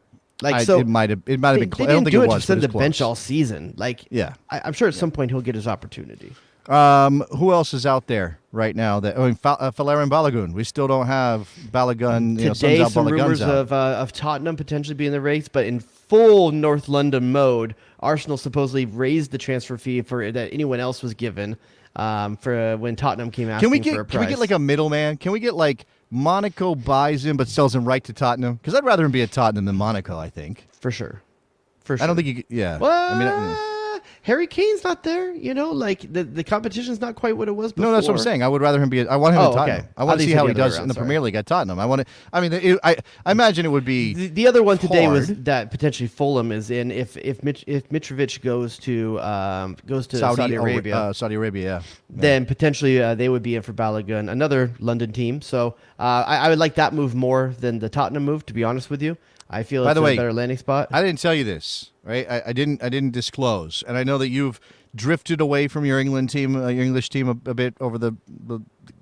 Speaker 3: It might have been.
Speaker 4: I
Speaker 3: don't think it was.
Speaker 4: They didn't the bench all season.
Speaker 3: Yeah,
Speaker 4: I'm sure at some point he'll get his opportunity.
Speaker 3: Who else is out there right now? Valerian Balogun. We still don't have Balogun.
Speaker 4: Today, some rumors of Tottenham potentially being in the race, but in full North London mode, Arsenal supposedly raised the transfer fee that anyone else was given. For when Tottenham came asking for a price.
Speaker 3: Can we get like a middleman? Can we get like Monaco buys him but sells him right to Tottenham? Because I'd rather him be at Tottenham than Monaco, I think.
Speaker 4: For sure.
Speaker 3: I don't think you could, yeah.
Speaker 4: Well, Harry Kane's not there, like the competition's not quite what it was before.
Speaker 3: No, that's what I'm saying. I would rather him be I want him at Tottenham. Okay. I want to see how he does in the Premier League at Tottenham. I imagine it would be
Speaker 4: the other one today was that potentially Fulham is in if Mitrovic goes to Saudi Arabia.
Speaker 3: Yeah.
Speaker 4: Then potentially they would be in for Balogun, another London team. So I would like that move more than the Tottenham move, to be honest with you. I feel it's a better landing spot.
Speaker 3: I didn't tell you this, right? I didn't disclose, and I know that you've drifted away from your England team, your English team a bit over the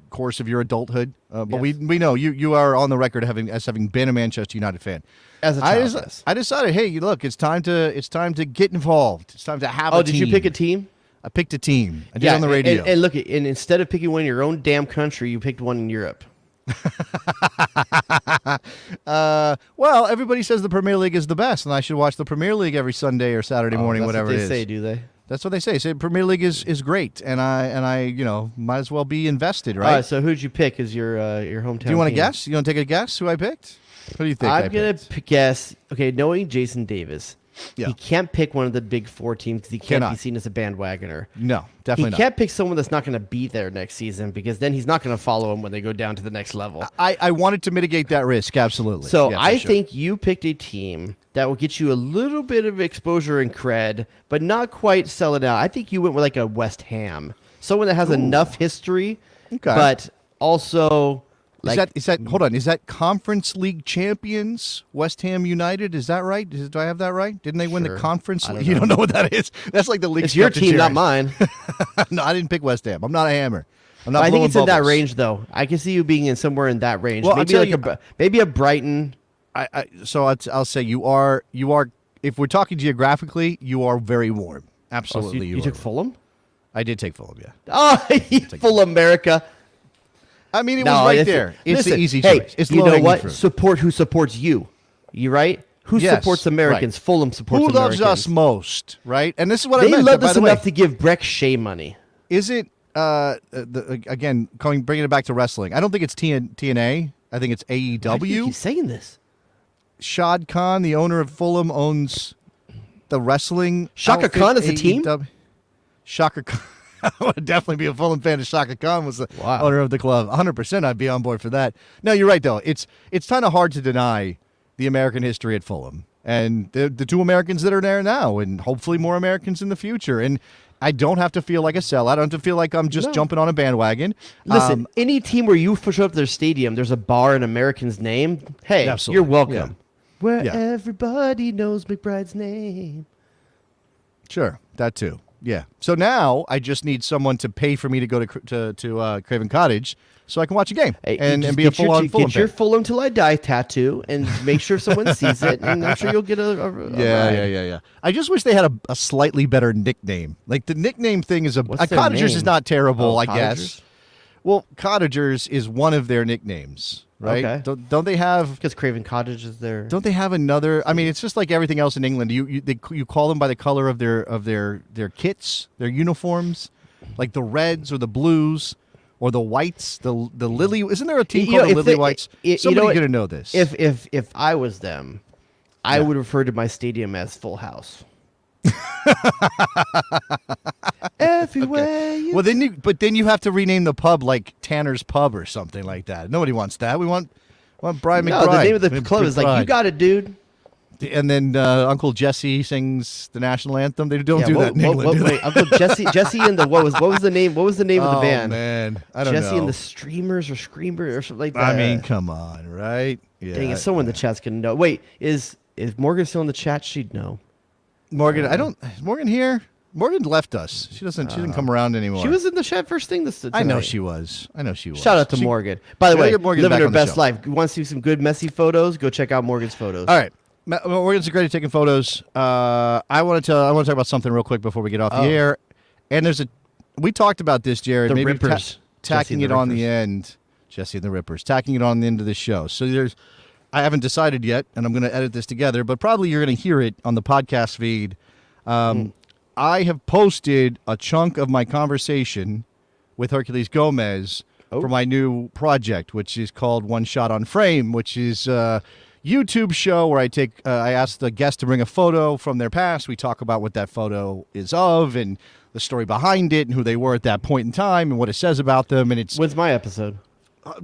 Speaker 3: course of your adulthood. But
Speaker 4: yes.
Speaker 3: we know you are on the record as having been a Manchester United fan.
Speaker 4: As a child,
Speaker 3: I decided, hey, look, it's time to get involved. It's time to have a team.
Speaker 4: Oh, did you pick a team?
Speaker 3: I picked a team. I did on the radio.
Speaker 4: And look, and instead of picking one in your own damn country, you picked one in Europe.
Speaker 3: Well, everybody says the Premier League is the best, and I should watch the Premier League every Sunday or Saturday morning, whatever it is.
Speaker 4: That's what they say, do they?
Speaker 3: That's what they say. Say Premier League is great, and I might as well be invested, right?
Speaker 4: All right. So who'd you pick as your hometown?
Speaker 3: Do you want to
Speaker 4: team?
Speaker 3: guess? You want to take a guess who I picked? Who do you think?
Speaker 4: I'm gonna guess. Okay, knowing Jason Davis,
Speaker 3: Yeah.
Speaker 4: He can't pick one of the big four teams because he can't be seen as a bandwagoner.
Speaker 3: No, definitely not.
Speaker 4: He can't pick someone that's not going to be there next season because then he's not going to follow him when they go down to the next level.
Speaker 3: I wanted to mitigate that risk, absolutely.
Speaker 4: So
Speaker 3: yeah,
Speaker 4: I think you picked a team that will get you a little bit of exposure and cred, but not quite sell it out. I think you went with like a West Ham, someone that has enough history, but also like
Speaker 3: is that hold on, is that Conference League champions West Ham United? Is that right? Do I have that right? Didn't they win the Conference League? You don't know what that is? That's like the league.
Speaker 4: It's your team, not mine.
Speaker 3: No, I didn't pick West Ham. I'm not a hammer. I'm not.
Speaker 4: I think it's
Speaker 3: bubbles.
Speaker 4: in that range, though. I can see you being in somewhere in that range.
Speaker 3: Well,
Speaker 4: maybe like maybe a Brighton.
Speaker 3: So I'll say you are. If we're talking geographically, you are very warm. Absolutely,
Speaker 4: you took Fulham.
Speaker 3: I did take Fulham. Yeah.
Speaker 4: Oh, full America.
Speaker 3: I mean, it was right there. It's the easy choice. It's
Speaker 4: you know what?
Speaker 3: fruit.
Speaker 4: Support who supports you. You right? Who supports Americans? Right. Fulham supports Americans.
Speaker 3: Who loves us most? Right. And this is what I meant.
Speaker 4: They love us enough to give Breck Shea money.
Speaker 3: Is it? Again, bringing it back to wrestling. I don't think it's TNA. I think it's AEW.
Speaker 4: Why do you keep saying this?
Speaker 3: Shad Khan, the owner of Fulham, owns the wrestling.
Speaker 4: Shaka Khan is a team.
Speaker 3: Shaka Khan. I would definitely be a Fulham fan if Shaka Khan was the owner of the club. 100%, I'd be on board for that. No, you're right, though. It's kind of hard to deny the American history at Fulham. And the two Americans that are there now, and hopefully more Americans in the future. And I don't have to feel like a sellout. I don't have to feel like I'm just jumping on a bandwagon.
Speaker 4: Listen, any team where you show up to their stadium, there's a bar in American's name. Hey, you're welcome. Yeah. Where everybody knows McBride's name.
Speaker 3: Sure, that too. Yeah. So now I just need someone to pay for me to go to Craven Cottage so I can watch a game and be a full-on Fulham fan.
Speaker 4: Get your Fulham Till I Die tattoo and make sure someone sees it, and I'm sure you'll get a
Speaker 3: yeah. I just wish they had a slightly better nickname. Like the nickname thing is Cottagers is not terrible, I guess. Well, Cottagers is one of their nicknames. Right? Okay. Don't they have?
Speaker 4: Because Craven Cottage is there.
Speaker 3: Don't they have another? I mean, it's just like everything else in England. You call them by the color of their kits, their uniforms, like the reds or the blues or the whites. The Lily. Isn't there a team called the Lily Whites? Somebody's gonna know this.
Speaker 4: If I was them, I would refer to my stadium as Full House. Everywhere.
Speaker 3: Okay. Well, then you have to rename the pub like Tanner's Pub or something like that. Nobody wants that. We want Brian McBride.
Speaker 4: No, the name of the club is like, you got it, dude.
Speaker 3: And then Uncle Jesse sings the national anthem. They don't do that in England. Do they?
Speaker 4: Uncle Jesse and the what was the name? What was the name of the band?
Speaker 3: Oh man, I don't know.
Speaker 4: Jesse and the Streamers or Screamer or something like that.
Speaker 3: I mean, come on, right? Yeah.
Speaker 4: Dang it, someone in the chat's gonna know. Wait, is Morgan still in the chat? She'd know.
Speaker 3: Morgan, is Morgan here? Morgan left us. She doesn't come around anymore.
Speaker 4: She was in the chat first thing this tonight.
Speaker 3: I know she was.
Speaker 4: Shout out to Morgan. By the way, living her best life. Want to see some good Messi photos? Go check out Morgan's photos.
Speaker 3: All right. Morgan's great at taking photos. I want to talk about something real quick before we get off the air. And we talked about this, Jared.
Speaker 4: The
Speaker 3: maybe
Speaker 4: Rippers.
Speaker 3: Tacking it on the end. Jesse and the Rippers. Tacking it on the end of the show. So I haven't decided yet, and I'm going to edit this together, but probably you're going to hear it on the podcast feed. I have posted a chunk of my conversation with Hercules Gomez for my new project, which is called One Shot on Frame, which is a YouTube show where I ask the guest to bring a photo from their past. We talk about what that photo is of and the story behind it and who they were at that point in time and what it says about them. And
Speaker 4: when's my episode?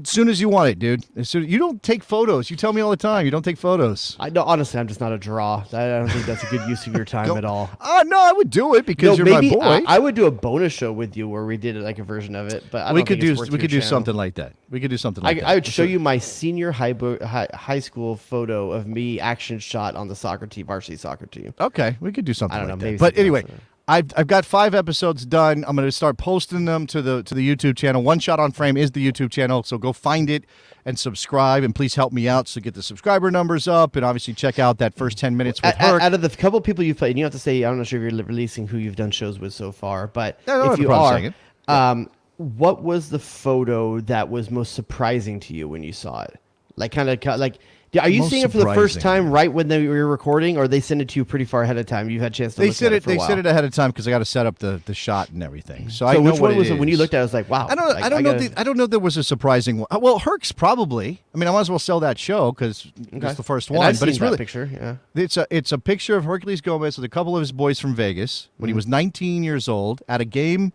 Speaker 3: As soon as you want it, dude. You don't take photos. You tell me all the time. You don't take photos.
Speaker 4: I know. Honestly, I'm just not a draw. I don't think that's a good use of your time at all.
Speaker 3: No, I would do it because you're my boy.
Speaker 4: I would do a bonus show with you where we did like a version of it. But
Speaker 3: we could do something like that. We could do something like that.
Speaker 4: I would show you my senior high school photo of me action shot on the soccer team, varsity soccer team.
Speaker 3: Okay, we could do something.
Speaker 4: I don't know. Maybe
Speaker 3: but anyway. I've got 5 episodes done. I'm going to start posting them to the YouTube channel. One Shot on Frame is the YouTube channel, so go find it and subscribe, and please help me out to get the subscriber numbers up, and obviously check out that first 10 minutes with Herc.
Speaker 4: Out of the couple people you've played, and you don't have to say, I'm not sure if you're releasing who you've done shows with so far, but if you are, what was the photo that was most surprising to you when you saw it? Like Yeah, are you
Speaker 3: most
Speaker 4: seeing it for the first
Speaker 3: surprising.
Speaker 4: time right when they were recording, or they send it to you pretty far ahead of time? You've had a chance to
Speaker 3: They
Speaker 4: look
Speaker 3: said
Speaker 4: at it
Speaker 3: it.
Speaker 4: for a
Speaker 3: They
Speaker 4: while.
Speaker 3: said it ahead of time because I got to set up the shot and everything. So I
Speaker 4: So
Speaker 3: know
Speaker 4: which
Speaker 3: what
Speaker 4: one was it
Speaker 3: is.
Speaker 4: when you looked at it? I was like, wow.
Speaker 3: I don't.
Speaker 4: Like,
Speaker 3: I don't know.
Speaker 4: gotta-
Speaker 3: I don't know. There was a surprising one. Well, Herc's probably. I mean, I might as well sell that show because it's the first
Speaker 4: And
Speaker 3: one.
Speaker 4: I've
Speaker 3: but
Speaker 4: seen
Speaker 3: it's
Speaker 4: that
Speaker 3: really
Speaker 4: picture. Yeah.
Speaker 3: It's a picture of Hercules Gomez with a couple of his boys from Vegas when he was 19 years old at a game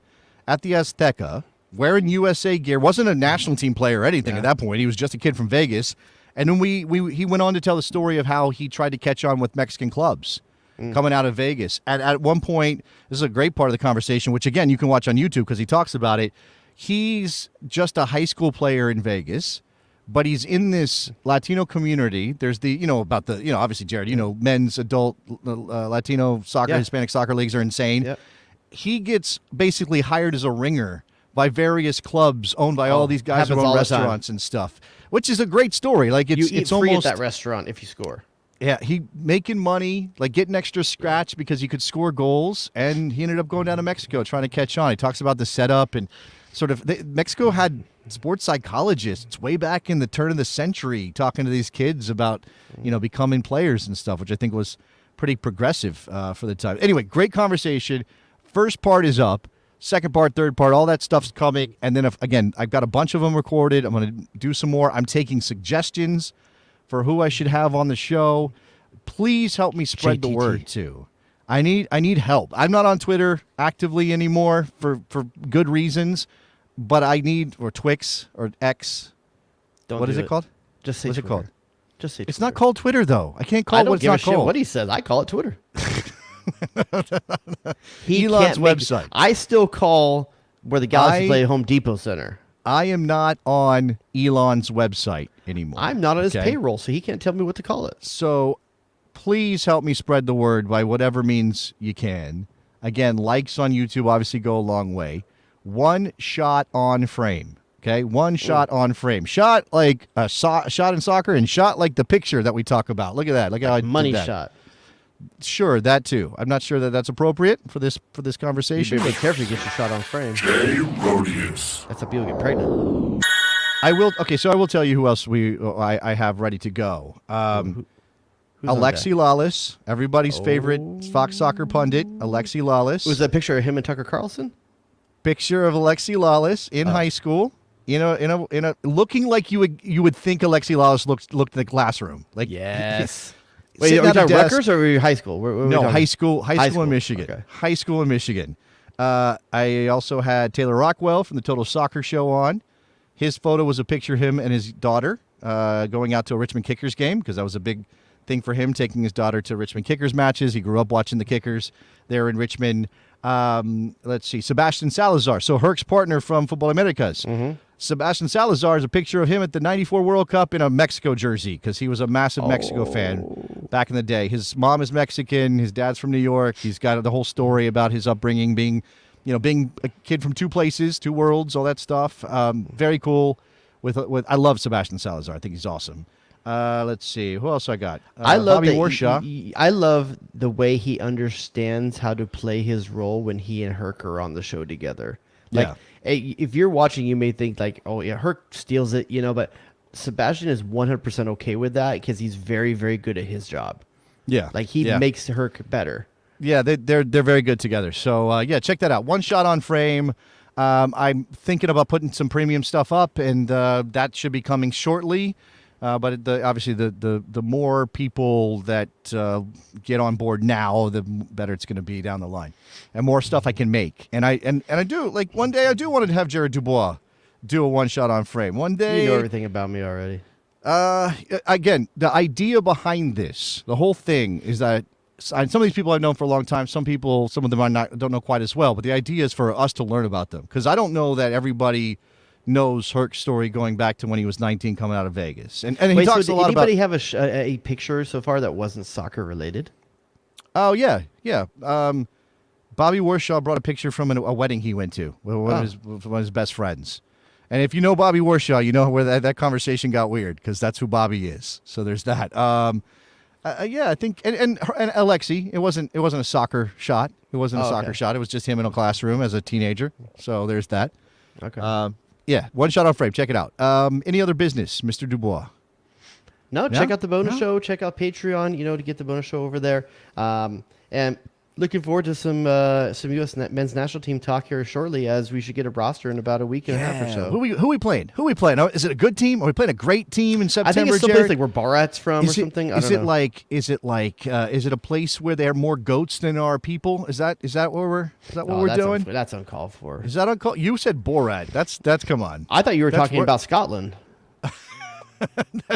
Speaker 3: at the Azteca, wearing USA gear. Wasn't a national team player or anything at that point. He was just a kid from Vegas. And then he went on to tell the story of how he tried to catch on with Mexican clubs coming out of Vegas. At one point, this is a great part of the conversation, which again you can watch on YouTube because he talks about it. He's just a high school player in Vegas, but he's in this Latino community. There's about the obviously Jared, men's adult Latino soccer, Hispanic soccer leagues are insane.
Speaker 4: Yep.
Speaker 3: He gets basically hired as a ringer by various clubs owned by all these guys who
Speaker 4: happens all
Speaker 3: own
Speaker 4: the time.
Speaker 3: restaurants and stuff, which is a great story. Like
Speaker 4: You
Speaker 3: it's
Speaker 4: eat
Speaker 3: it's
Speaker 4: free
Speaker 3: almost
Speaker 4: at that restaurant if you score.
Speaker 3: yeah, he making money, like getting extra scratch because he could score goals, and he ended up going down to Mexico trying to catch on. He talks about the setup and sort of Mexico had sports psychologists way back in the turn of the century talking to these kids about becoming players and stuff, which I think was pretty progressive for the time. Anyway, great conversation. First part is up. Second part, third part, all that stuff's coming. And then, I've got a bunch of them recorded. I'm going to do some more. I'm taking suggestions for who I should have on the show. Please help me spread the
Speaker 4: JTT.
Speaker 3: word, too. I need help. I'm not on Twitter actively anymore for good reasons, but I need, or Twix, or X.
Speaker 4: Don't
Speaker 3: What
Speaker 4: do
Speaker 3: is it called?
Speaker 4: Just say
Speaker 3: What's it
Speaker 4: Twitter.
Speaker 3: called?
Speaker 4: Just say
Speaker 3: It's
Speaker 4: Twitter.
Speaker 3: not called Twitter, though. I can't call
Speaker 4: I
Speaker 3: it
Speaker 4: don't
Speaker 3: what it's
Speaker 4: give a
Speaker 3: not
Speaker 4: shit
Speaker 3: called.
Speaker 4: what he says. I call it Twitter.
Speaker 3: Elon's
Speaker 4: can't make-
Speaker 3: website.
Speaker 4: I still call where the Galaxy play Home Depot Center.
Speaker 3: I am not on Elon's website anymore.
Speaker 4: I'm not on his
Speaker 3: okay?
Speaker 4: payroll, so he can't tell me what to call it.
Speaker 3: So please help me spread the word by whatever means you can. Again, likes on YouTube obviously go a long way. One shot on frame. Okay, one shot on frame. Shot like a shot in soccer, and shot like the picture that we talk about. Look at that. Look at how I did
Speaker 4: Money
Speaker 3: that.
Speaker 4: shot.
Speaker 3: Sure, that too. I'm not sure that that's appropriate for this
Speaker 4: You
Speaker 3: conversation.
Speaker 4: better be careful you get your shot on frame.
Speaker 5: Jay Rodius.
Speaker 4: That's how people get pregnant.
Speaker 3: I will. Okay, so I will tell you who else I have ready to go.
Speaker 4: Who's on
Speaker 3: Alexi Lawless, everybody's favorite Fox Soccer pundit, Alexi Lawless.
Speaker 4: Was that a picture of him and Tucker Carlson?
Speaker 3: Picture of Alexi Lawless in high school, in a looking like you would think Alexi Lawless looked in the classroom. Like
Speaker 4: Yes.
Speaker 3: Wait,
Speaker 4: Wait, are you
Speaker 3: at a
Speaker 4: talking
Speaker 3: desk-
Speaker 4: Rutgers or were you high school? Where were we
Speaker 3: No,
Speaker 4: talking?
Speaker 3: high school
Speaker 4: High
Speaker 3: in
Speaker 4: school,
Speaker 3: Michigan.
Speaker 4: okay.
Speaker 3: High school in Michigan. I also had Taylor Rockwell from the Total Soccer Show on. His photo was a picture of him and his daughter going out to a Richmond Kickers game because that was a big thing for him, taking his daughter to Richmond Kickers matches. He grew up watching the Kickers there in Richmond. Let's see, Sebastian Salazar. So Herc's partner from Football Americas. Sebastian Salazar is a picture of him at the 94 World Cup in a Mexico jersey because he was a massive Mexico fan back in the day. His mom is Mexican. His dad's from New York. He's got the whole story about his upbringing, being a kid from two places, two worlds, all that stuff. Very cool. With I love Sebastian Salazar. I think he's awesome. Let's see. Who else I got?
Speaker 4: I love
Speaker 3: Bobby
Speaker 4: that
Speaker 3: Warshaw.
Speaker 4: I love the way he understands how to play his role when he and Herc are on the show together. Like,
Speaker 3: Yeah.
Speaker 4: if you're watching, you may think like, oh yeah, Herc steals it, but Sebastian is 100% okay with that because he's very, very good at his job.
Speaker 3: Yeah.
Speaker 4: Like he
Speaker 3: Yeah.
Speaker 4: makes Herc better.
Speaker 3: Yeah, they're very good together. So check that out. One shot on frame. I'm thinking about putting some premium stuff up, and that should be coming shortly. But obviously, the more people that get on board now, the better it's going to be down the line, and more stuff I can make. And I do like one day I do want to have Jared Dubois do a one shot on frame. One day,
Speaker 4: You know everything about me already.
Speaker 3: Again, the idea behind this, the whole thing is that some of these people I've known for a long time. Some of them don't know quite as well. But the idea is for us to learn about them because I don't know that everybody knows Herc's story going back to when he was 19 coming out of Vegas. And he
Speaker 4: Wait,
Speaker 3: talks
Speaker 4: so
Speaker 3: a
Speaker 4: did
Speaker 3: lot about.
Speaker 4: anybody have a picture so far that wasn't soccer related?
Speaker 3: Oh yeah. Bobby Warshaw brought a picture from a wedding he went to with one of his best friends. And if you know Bobby Warshaw, you know where that conversation got weird because that's who Bobby is. So there's that. I think and Alexi, it wasn't a soccer shot. It wasn't a soccer shot. It was just him in a classroom as a teenager. So there's that.
Speaker 4: Okay.
Speaker 3: Yeah, one shot on frame. Check it out. Any other business, Mr. Dubois?
Speaker 4: No, check out the bonus show. Check out Patreon, to get the bonus show over there. And looking forward to some U.S. men's national team talk here shortly, as we should get a roster in about a week and a half or so.
Speaker 3: Who we playing? Oh, is it a good team? Are we playing a great team in September?
Speaker 4: I think it's someplace like where Barat's from or something.
Speaker 3: Is it a place where there are more goats than are people? Is that what we're doing?
Speaker 4: That's uncalled for.
Speaker 3: Is that uncalled? You said Borat. That's come on.
Speaker 4: I thought you were talking about Scotland.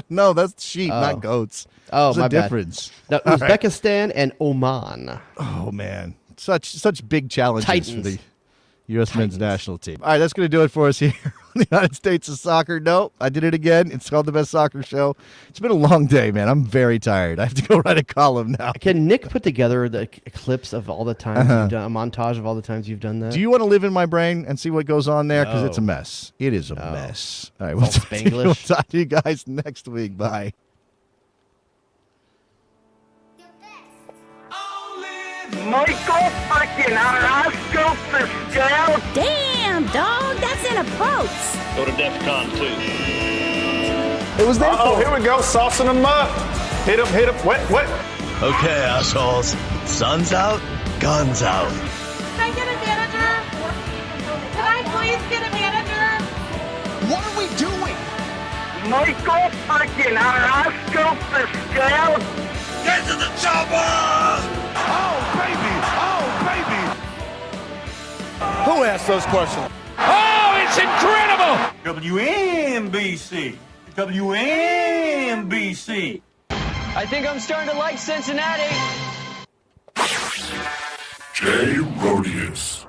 Speaker 3: No, that's sheep, not goats.
Speaker 4: Oh,
Speaker 3: There's
Speaker 4: my
Speaker 3: a
Speaker 4: bad.
Speaker 3: difference.
Speaker 4: No, Uzbekistan and Oman.
Speaker 3: Oh man, such big challenges
Speaker 4: Titans.
Speaker 3: for the U.S. men's national team. All right, that's going to do it for us here on the United States of Soccer. No, I did it again. It's called The Best Soccer Show. It's been a long day, man. I'm very tired. I have to go write a column now.
Speaker 4: Can Nick put together the clips of all the times you've done, a montage of all the times you've done that?
Speaker 3: Do you want to live in my brain and see what goes on there? Because it's a mess. It is a mess. All right, we'll talk to you guys next week. Bye.
Speaker 7: Michael freaking Orozco Fiscal.
Speaker 6: Damn, dog, that's an approach.
Speaker 8: Go to DEFCON 2.
Speaker 9: It was there. Oh, here we go, saucing them up. Hit him, wet.
Speaker 10: Okay, assholes. Sun's out, guns out.
Speaker 11: Can I get a manager? Can I please get a manager?
Speaker 10: What are we doing?
Speaker 7: Michael freaking Orozco Fiscal.
Speaker 10: Get to the chopper!
Speaker 9: Oh, baby. Who asked those questions?
Speaker 8: Oh, it's incredible!
Speaker 9: WNBC.
Speaker 12: I think I'm starting to like Cincinnati.
Speaker 5: Jay Rodius.